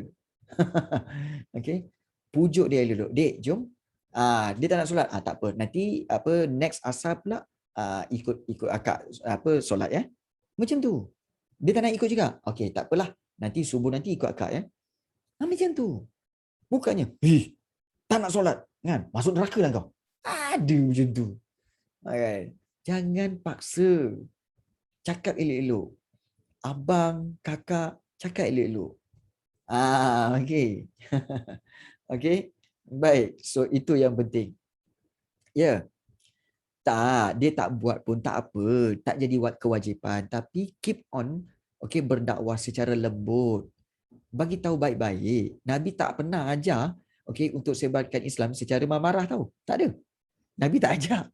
Pujuk dia dulu. Dek, jom. Dia tak nak solat. Tak apa. Nanti next asar pula ikut akak solat ya. Macam tu. Dia tak nak ikut juga. Okey, tak apalah. Nanti subuh nanti ikut akak ya. Macam tu. Bukannya, tak nak solat kan? Masuk neraka lah kau. Ada macam tu. Jangan paksa. Cakap elok-elok. Abang, kakak, cakap elok-elok. Okey. Okey. Baik. So itu yang penting. Ya. Dia tak buat pun tak apa. Tak jadi kewajipan. Tapi keep on berdakwah secara lembut. Bagi tahu baik-baik. Nabi tak pernah ajar untuk sebarkan Islam secara marah tahu. Tak ada. Nabi tak ajar.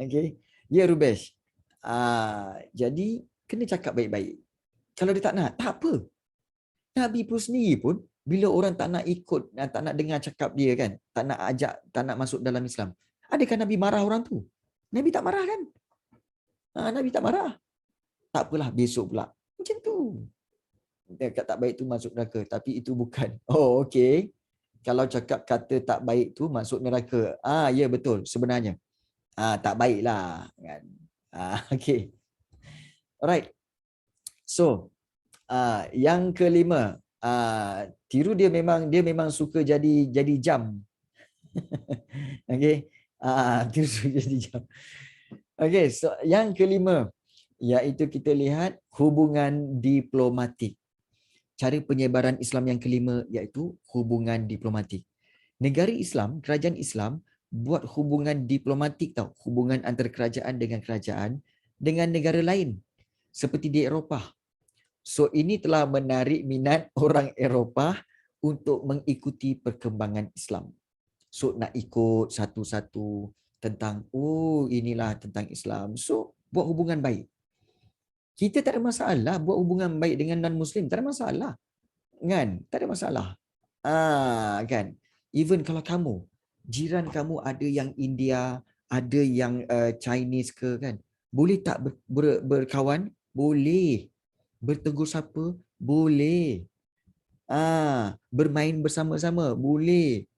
Okey. Ya Rubesh. Jadi kena cakap baik-baik. Kalau dia tak nak, tak apa. Nabi pun sendiri pun bila orang tak nak ikut, tak nak dengar cakap dia kan, tak nak ajak, tak nak masuk dalam Islam. Adakah Nabi marah orang tu? Nabi tak marah kan? Nabi tak marah. Tak apalah, besok pula. Macam tu. Dia kata tak baik tu masuk neraka, tapi itu bukan. Oh, okey. Kalau cakap kata tak baik tu masuk neraka. Ya betul sebenarnya. Tak baiklah kan. Okey. Alright. So, yang kelima, Tiru dia memang suka jadi jam. Okey. Tiru suka jadi jam. Okey, so yang kelima iaitu kita lihat hubungan diplomatik. Cara penyebaran Islam yang kelima iaitu hubungan diplomatik. Negara Islam, kerajaan Islam buat hubungan diplomatik tau, hubungan antara kerajaan dengan negara lain seperti di Eropah. So ini telah menarik minat orang Eropah untuk mengikuti perkembangan Islam. So nak ikut satu-satu tentang inilah tentang Islam. So buat hubungan baik. Kita tak ada masalah buat hubungan baik dengan non-Muslim, tak ada masalah. Kan? Tak ada masalah. Kan? Even kalau jiran kamu ada yang India, ada yang Chinese ke kan? Boleh tak berkawan? Boleh. Bertegur sapa? Boleh. Bermain bersama-sama? Boleh.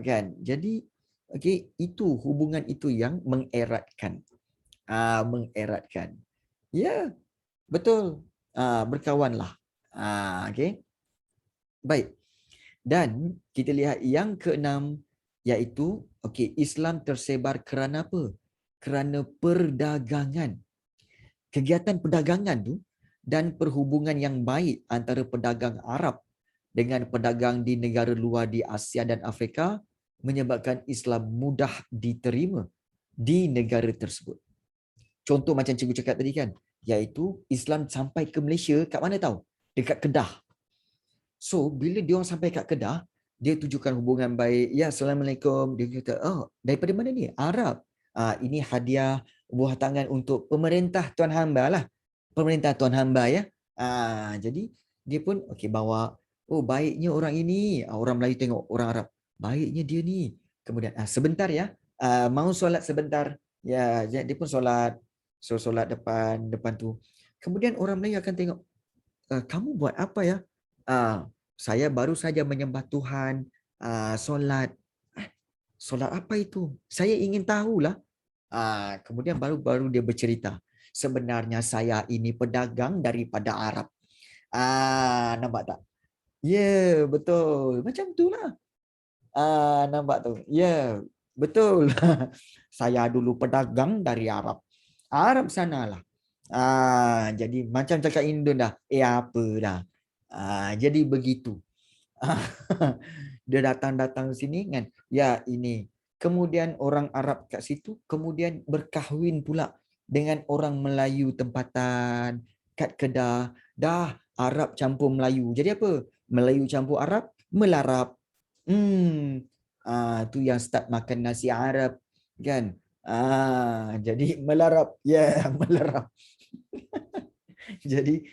Kan? Jadi itu hubungan itu yang mengeratkan. Mengeratkan. Ya, betul. Berkawanlah. Okey. Baik. Dan kita lihat yang keenam iaitu Islam tersebar kerana apa? Kerana perdagangan. Kegiatan perdagangan tu dan perhubungan yang baik antara pedagang Arab dengan pedagang di negara luar di Asia dan Afrika menyebabkan Islam mudah diterima di negara tersebut. Contoh macam cikgu cakap tadi kan, iaitu Islam sampai ke Malaysia kat mana tahu? Dekat Kedah. So, bila dia orang sampai kat Kedah, dia tujukan hubungan baik. Ya, Assalamualaikum. Dia kata, daripada mana ni? Arab. Ini hadiah buah tangan untuk pemerintah tuan hamba lah. Pemerintah tuan hamba ya. Jadi, dia pun bawa. Baiknya orang ini. Orang Melayu tengok orang Arab. Baiknya dia ni. Kemudian, sebentar ya. Mau solat sebentar. Ya, dia pun solat. So, solat depan tu. Kemudian orang Melayu akan tengok, kamu buat apa ya? Saya baru saja menyembah Tuhan, solat. Solat apa itu? Saya ingin tahulah. Kemudian baru dia bercerita. Sebenarnya saya ini pedagang daripada Arab. Nampak tak? Ya, betul. Macam itulah. Nampak tu? Ya, betul. Saya dulu pedagang dari Arab. Arab sanalah. Jadi macam cakap Indon dah. Apa dah. Jadi begitu. Dia datang sini kan. Ya ini. Kemudian orang Arab kat situ. Kemudian berkahwin pula dengan orang Melayu tempatan. Kat Kedah. Dah Arab campur Melayu. Jadi apa? Melayu campur Arab. Melarap. Tu yang start makan nasi Arab. Kan? Jadi melarap. Ya, melarap. Jadi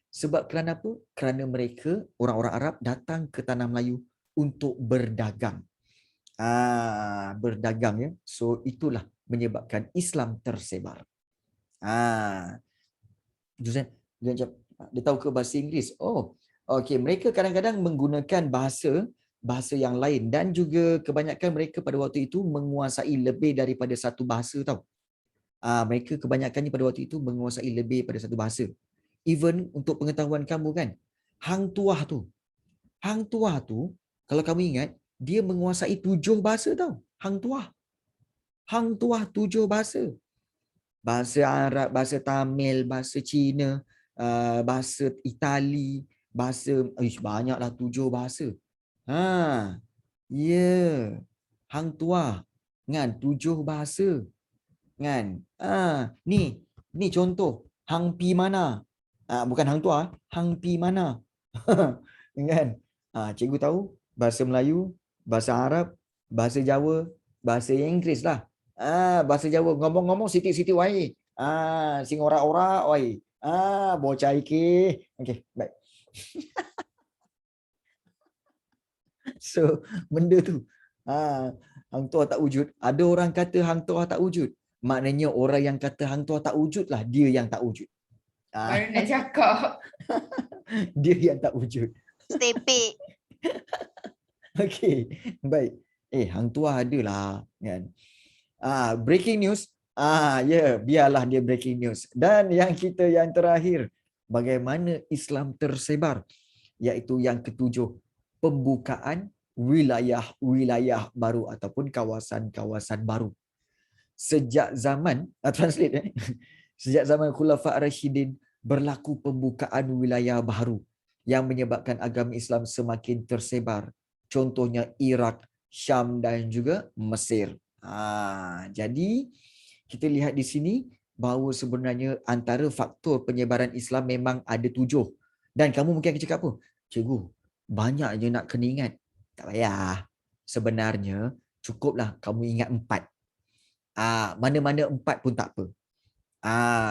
sebab kerana apa? Kerana mereka orang-orang Arab datang ke tanah Melayu untuk berdagang. Berdagang ya. So itulah menyebabkan Islam tersebar. Dia tahu ke bahasa Inggeris? Mereka kadang-kadang menggunakan bahasa yang lain dan juga kebanyakan mereka pada waktu itu menguasai lebih daripada satu bahasa tau. Mereka kebanyakannya pada waktu itu menguasai lebih daripada satu bahasa. Even untuk pengetahuan kamu kan, Hang Tuah tu kalau kamu ingat, dia menguasai 7 bahasa tau. Hang Tuah 7 bahasa. Bahasa Arab, bahasa Tamil, bahasa Cina, bahasa Itali, banyaklah 7 bahasa. Hang Tuah kan 7 bahasa. Kan? Ni contoh Hang Pi Mana. Bukan Hang Tuah, Hang Pi Mana. Kan? Cikgu tahu bahasa Melayu, bahasa Arab, bahasa Jawa, Bahasa Inggeris lah. Bahasa Jawa ngomong-ngomong siti-siti wai. Sing ora-ora wai. Bocah iki. Okey, baik. So, benda tu. Hang tuah tak wujud. Ada orang kata hang tuah tak wujud. Maknanya orang yang kata hang tuah tak wujud lah dia yang tak wujud. Baru nak cakap. Dia yang tak wujud. Stepek. Okey, baik. Hang tuah adalah kan. Breaking news. Biarlah dia breaking news. Dan yang terakhir, bagaimana Islam tersebar, iaitu yang ketujuh, pembukaan wilayah-wilayah baru ataupun kawasan-kawasan baru. Sejak zaman translate sejak zaman Khulafa' Ar-Rasyidin berlaku pembukaan wilayah baru yang menyebabkan agama Islam semakin tersebar. Contohnya Iraq, Syam dan juga Mesir. Jadi kita lihat di sini bahawa sebenarnya antara faktor penyebaran Islam memang ada 7. Dan kamu mungkin akan cakap apa? Cikgu, banyak je nak kena ingat. Tak payah. Sebenarnya cukuplah kamu ingat 4. Mana-mana 4 pun tak apa.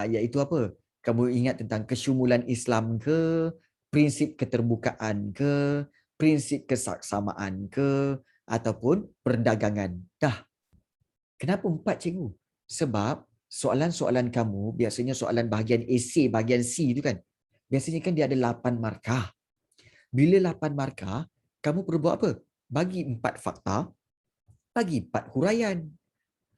Iaitu apa? Kamu ingat tentang kesyumulan Islam ke, prinsip keterbukaan ke, prinsip kesaksamaan ke, ataupun perdagangan. Dah. Kenapa 4 cikgu? Sebab soalan-soalan kamu, biasanya soalan bahagian esei, bahagian C tu kan, biasanya kan dia ada 8 markah. Bila 8 markah, kamu perlu buat apa? Bagi 4 fakta, bagi 4 huraian.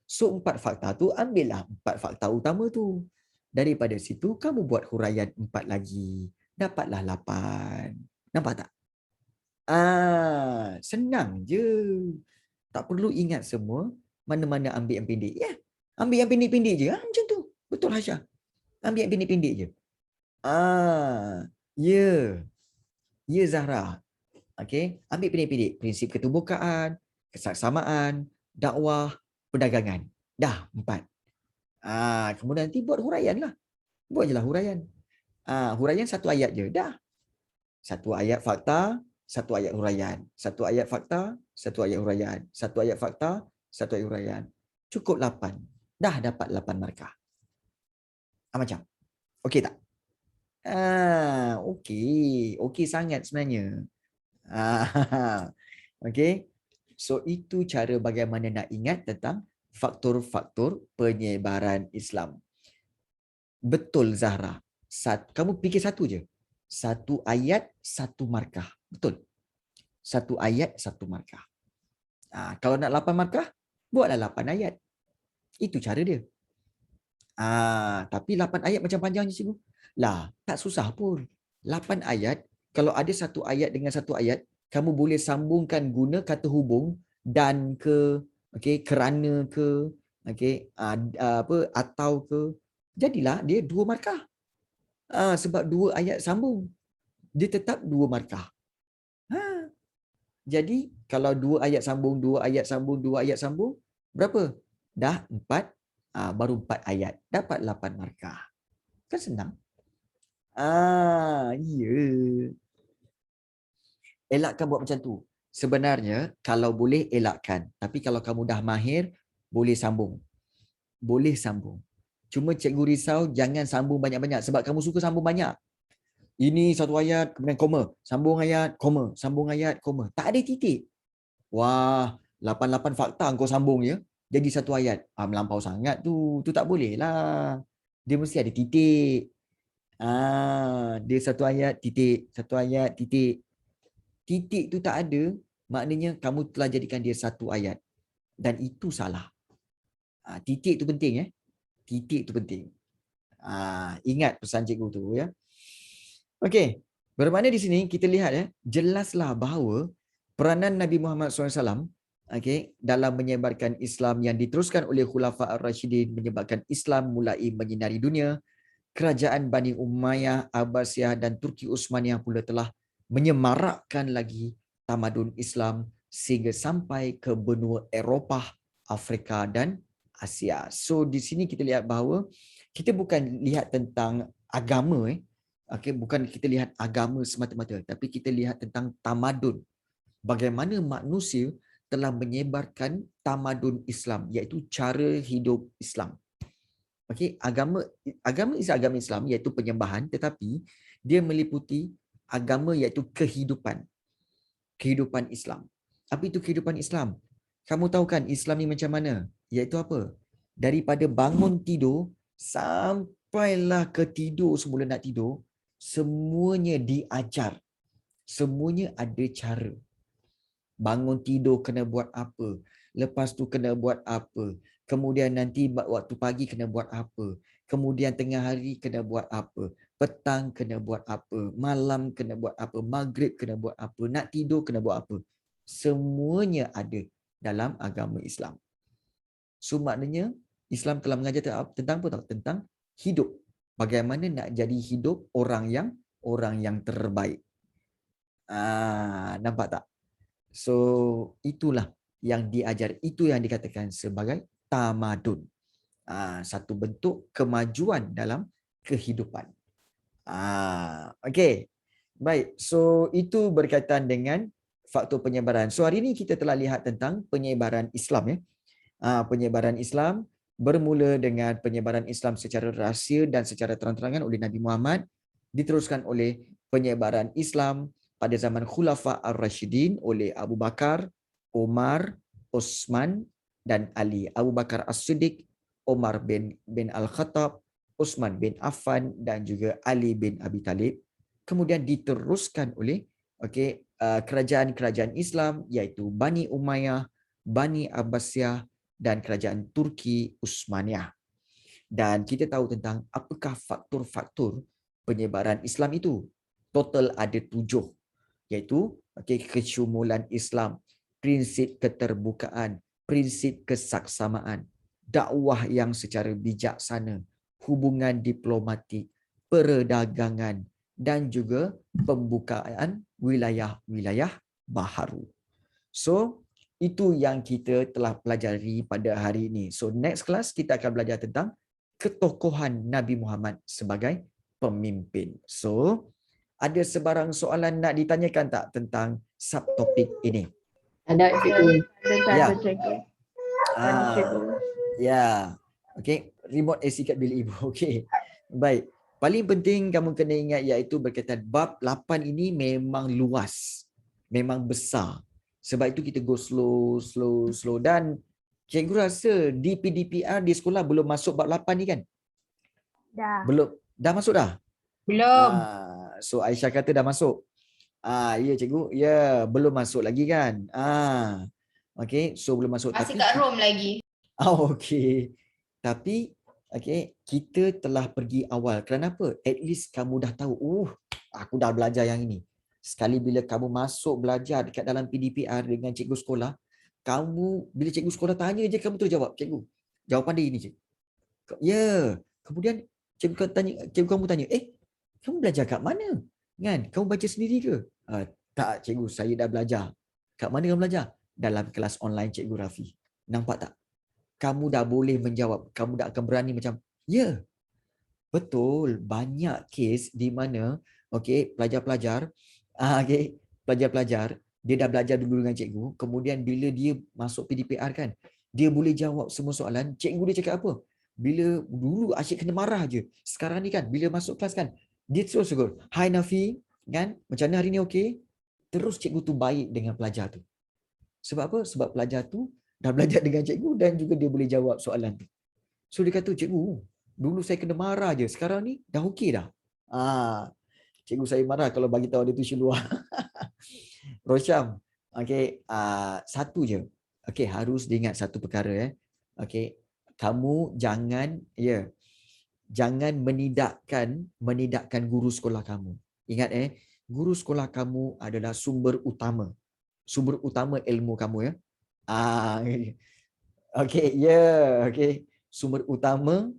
So 4 fakta tu, ambillah 4 fakta utama tu. Daripada situ, kamu buat huraian 4 lagi. Dapatlah 8. Nampak tak? Senang je. Tak perlu ingat semua. Mana-mana ambil yang pendek. Ya, ambil yang pendek-pendek je. Macam tu. Betul Hasya. Ambil yang pendek-pendek je. Ya Zahra. Okey, ambil pendek-pendek. Prinsip keterbukaan, kesaksamaan, dakwah, perdagangan. Dah 4. Kemudian nanti buat huraian lah. Buat je lah huraian. Huraian 1 ayat je. Dah. 1 ayat fakta, 1 ayat huraian. 1 ayat fakta, 1 ayat huraian. 1 ayat fakta, 1 ayat huraian. Cukup 8. Dah dapat 8 markah. Macam. Okey tak? Okey. Okey sangat sebenarnya. Okey. So itu cara bagaimana nak ingat tentang faktor-faktor penyebaran Islam. Betul Zahra. Kamu fikir satu je. 1 ayat, 1 markah. Betul. 1 ayat, 1 markah. Kalau nak 8 markah, buatlah 8 ayat. Itu cara dia. Tapi 8 ayat macam panjang je cikgu. Lah, tak susah pun. 8 ayat, kalau ada 1 ayat dengan 1 ayat, kamu boleh sambungkan guna kata hubung dan ke, okey, kerana ke, okey, atau ke. Jadilah dia 2 markah. Sebab 2 ayat sambung. Dia tetap 2 markah. Jadi kalau 2 ayat sambung, 2 ayat sambung, 2 ayat sambung, berapa? Dah 4, baru 4 ayat. Dapat 8 markah. Kan senang? Ya. Elakkan buat macam tu. Sebenarnya kalau boleh elakkan. Tapi kalau kamu dah mahir, boleh sambung. Boleh sambung. Cuma cikgu risau jangan sambung banyak-banyak sebab kamu suka sambung banyak. Ini 1 ayat, kemudian koma. Sambung ayat, koma. Sambung ayat, koma. Tak ada titik. Wah, 8 fakta kau sambung je. Jadi 1 ayat. Melampau sangat tu. Tu tak boleh lah. Dia mesti ada titik. Dia 1 ayat, titik. 1 ayat, titik. Titik tu tak ada, maknanya kamu telah jadikan dia 1 ayat. Dan itu salah. Titik tu penting. Titik tu penting. Ingat pesan cikgu tu ya. Okey, bermakna di sini kita lihat jelaslah bahawa peranan Nabi Muhammad SAW dalam menyebarkan Islam yang diteruskan oleh Khulafa' Ar-Rasyidin menyebabkan Islam mulai menyinari dunia. Kerajaan Bani Umayyah, Abbasiyah dan Turki Uthmaniyah pula telah menyemarakkan lagi tamadun Islam sehingga sampai ke benua Eropah, Afrika dan Asia. So di sini kita lihat bahawa kita bukan lihat tentang agama bukan kita lihat agama semata-mata, tapi kita lihat tentang tamadun. Bagaimana manusia telah menyebarkan tamadun Islam, iaitu cara hidup Islam. Okey, agama Islam iaitu penyembahan, tetapi dia meliputi agama iaitu kehidupan Islam. Apa itu kehidupan Islam? Kamu tahu kan Islam ni macam mana? Iaitu apa? Daripada bangun tidur sampailah ke tidur semula nak tidur, semuanya diajar. Semuanya ada cara. Bangun tidur kena buat apa, lepas tu kena buat apa, kemudian nanti waktu pagi kena buat apa, kemudian tengah hari kena buat apa, petang kena buat apa, malam kena buat apa, maghrib kena buat apa, nak tidur kena buat apa. Semuanya ada dalam agama Islam. So maknanya Islam telah mengajar tentang apa tahu? Tentang hidup. Bagaimana nak jadi hidup orang yang terbaik. Nampak tak? So itulah yang diajar, itu yang dikatakan sebagai tamadun. Satu bentuk kemajuan dalam kehidupan. Okey. Baik, so itu berkaitan dengan faktor penyebaran. So hari ini kita telah lihat tentang penyebaran Islam ya. Penyebaran Islam bermula dengan penyebaran Islam secara rahsia dan secara terang-terangan oleh Nabi Muhammad, diteruskan oleh penyebaran Islam pada zaman Khulafa Ar-Rashidin oleh Abu Bakar, Umar, Uthman dan Ali. Abu Bakar As-Siddiq, Umar bin Al-Khattab, Uthman bin Affan dan juga Ali bin Abi Talib. Kemudian diteruskan oleh kerajaan-kerajaan Islam iaitu Bani Umayyah, Bani Abbasiyah dan kerajaan Turki Utsmaniyah. Dan kita tahu tentang apakah faktor-faktor penyebaran Islam itu. Total ada 7, iaitu kesyumulan Islam, prinsip keterbukaan, prinsip kesaksamaan, dakwah yang secara bijaksana, hubungan diplomatik, perdagangan dan juga pembukaan wilayah-wilayah baharu. So itu yang kita telah pelajari pada hari ini. So next class kita akan belajar tentang ketokohan Nabi Muhammad sebagai pemimpin. So ada sebarang soalan nak ditanyakan tak tentang subtopik ini? Ada cikgu. Ada cikgu. Ada cikgu. Ya. Okey, remote AC kat bilik ibu. Okey. Baik. Paling penting kamu kena ingat iaitu berkaitan bab 8 ini memang luas. Memang besar. Sebab itu kita go slow dan cikgu rasa di PDPR di sekolah belum masuk bab 8 ni kan? Dah. Belum. Dah masuk dah? Belum. So Aisyah kata dah masuk. Ya cikgu, ya belum masuk lagi kan. Okey, so belum masuk. Masih kat room lagi. Okey. Tapi kita telah pergi awal. Kenapa? At least kamu dah tahu, aku dah belajar yang ini. Sekali bila kamu masuk belajar dekat dalam PDPR dengan cikgu sekolah, kamu bila cikgu sekolah tanya je kamu terus jawab, cikgu. Jawapan dia ini, cikgu. Ya. Kemudian cikgu kamu tanya, kamu belajar kat mana? Kan? Kamu baca sendiri ke? Tak cikgu, saya dah belajar. Kat mana kamu belajar? Dalam kelas online cikgu Rafi. Nampak tak? Kamu dah boleh menjawab. Kamu dah akan berani macam, ya. Betul, banyak kes di mana pelajar-pelajar pelajar-pelajar dia dah belajar dulu dengan cikgu, kemudian bila dia masuk PDPR kan, dia boleh jawab semua soalan. Cikgu dia cakap apa? Bila dulu asyik kena marah je. Sekarang ni kan bila masuk kelas kan, dia terus tegur, "Hai Nafi, kan? Macam mana hari ni okey?" Terus cikgu tu baik dengan pelajar tu. Sebab apa? Sebab pelajar tu dah belajar dengan cikgu dan juga dia boleh jawab soalan tu. So dia kata, "Cikgu, dulu saya kena marah je. Sekarang ni dah okey dah." Cikgu saya marah kalau bagi tahu dia tuition luar. Rosyam, satu je. Harus diingat satu perkara kamu jangan menidakkan guru sekolah kamu. Ingat guru sekolah kamu adalah sumber utama ilmu kamu ya. Sumber utama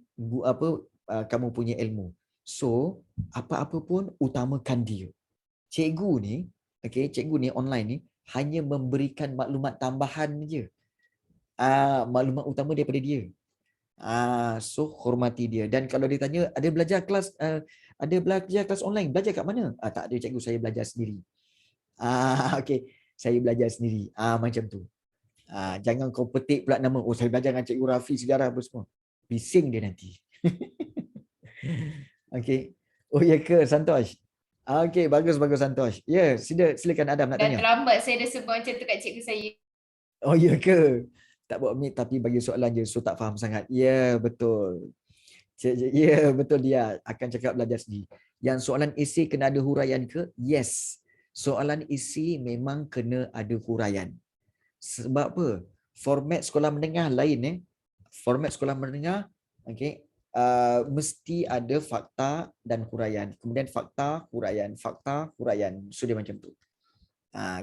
kamu punya ilmu. So, apa-apa pun utamakan dia. Cikgu ni online ni hanya memberikan maklumat tambahan je. Maklumat utama daripada dia. So hormati dia. Dan kalau dia tanya ada belajar kelas online, belajar kat mana? Tak ada cikgu, saya belajar sendiri. Saya belajar sendiri. Macam tu. Jangan kau petik pula nama. Oh, saya belajar dengan Cikgu Rafi sejarah apa semua. Bising dia nanti. Okey. Oh ya ke Santosh? Okey, bagus Santosh. Ya, silakan Adam nak Dah tanya. terlambat saya dah sebut macam tu kat cikgu saya. Oh ya ke? Tak buat mic tapi bagi soalan je, so tak faham sangat. Ya, betul. Ya, betul dia akan cakap belajar sendiri. Yang soalan esei kena ada huraian ke? Yes. Soalan esei memang kena ada huraian. Sebab apa? Format sekolah menengah lain Format sekolah menengah okey, mesti ada fakta dan huraian. Kemudian fakta, huraian, fakta, huraian. So dia macam tu.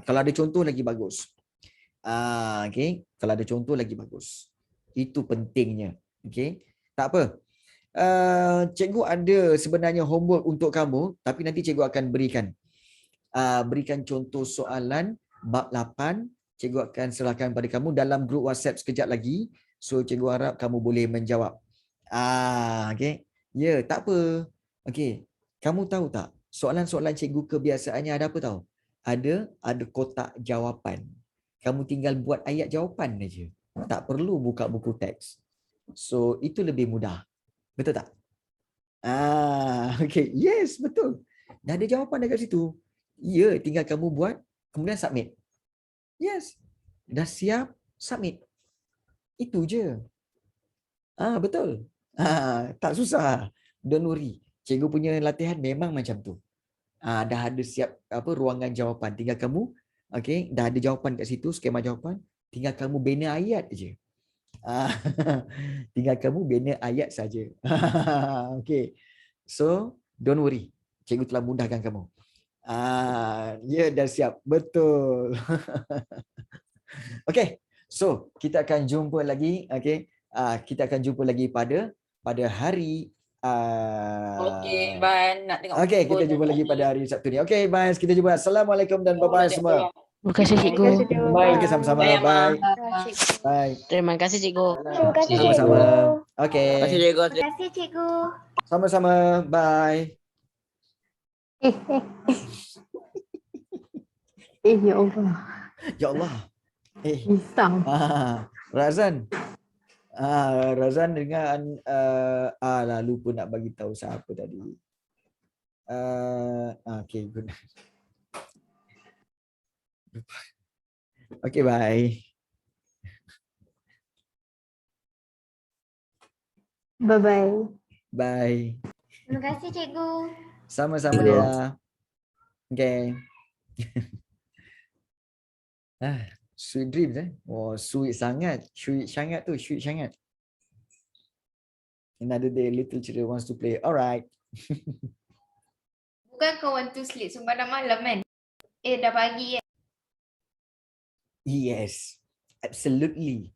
Kalau ada contoh lagi bagus. Okey, kalau ada contoh lagi bagus. Itu pentingnya. Okey. Tak apa. Cikgu ada sebenarnya homework untuk kamu, tapi nanti cikgu akan berikan contoh soalan bab 8. Cikgu akan serahkan pada kamu dalam grup WhatsApp sekejap lagi. So cikgu harap kamu boleh menjawab. Okey. Ya, tak apa. Okey. Kamu tahu tak? Soalan-soalan cikgu kebiasaannya ada apa tahu? Ada kotak jawapan. Kamu tinggal buat ayat jawapan saja. Tak perlu buka buku teks. So itu lebih mudah. Betul tak? Okey. Yes, betul. Dah ada jawapan dekat situ. Ya, tinggal kamu buat, kemudian submit. Yes. Dah siap, submit. Itu je. Betul. Tak susah. Don't worry. Cikgu punya latihan memang macam tu. Dah ada siap ruangan jawapan. Tinggal kamu, okey, dah ada jawapan kat situ, skema jawapan. Tinggal kamu bina ayat je. Tinggal kamu bina ayat saja. Okey. So, don't worry. Cikgu telah mudahkan kamu. Ya, dah siap. Betul. Okey. So, kita akan jumpa lagi, okey. Kita akan jumpa lagi pada hari Okey, bye. Nak tengok okey, kita phone jumpa lagi tadi. pada hari Sabtu ni. Okey, bye. Kita jumpa. Assalamualaikum dan bye-bye semua. Terima kasih cikgu. Terima kasih, cikgu. Bye. Kita sama-sama. Bye, Amma. Bye. Bye. Terima kasih cikgu. Terima kasih, cikgu. Sama-sama. Okey. Terima kasih, cikgu. Terima kasih cikgu. Sama-sama. Bye. Ya Allah. Ya Allah. Pisang. Razan. Razan dengan lupa nak bagi tahu siapa tadi. Okay, good. Okay, bye. Bye-bye. Bye. Terima kasih cikgu. Sama-sama dia. Okay. Sweet dreams Oh, sweet sangat. Sweet sangat tu, sweet sangat. Another day, little children wants to play. Alright. Bukan kau want to sleep sumpah dah malam kan? Dah pagi kan? Yes. Absolutely.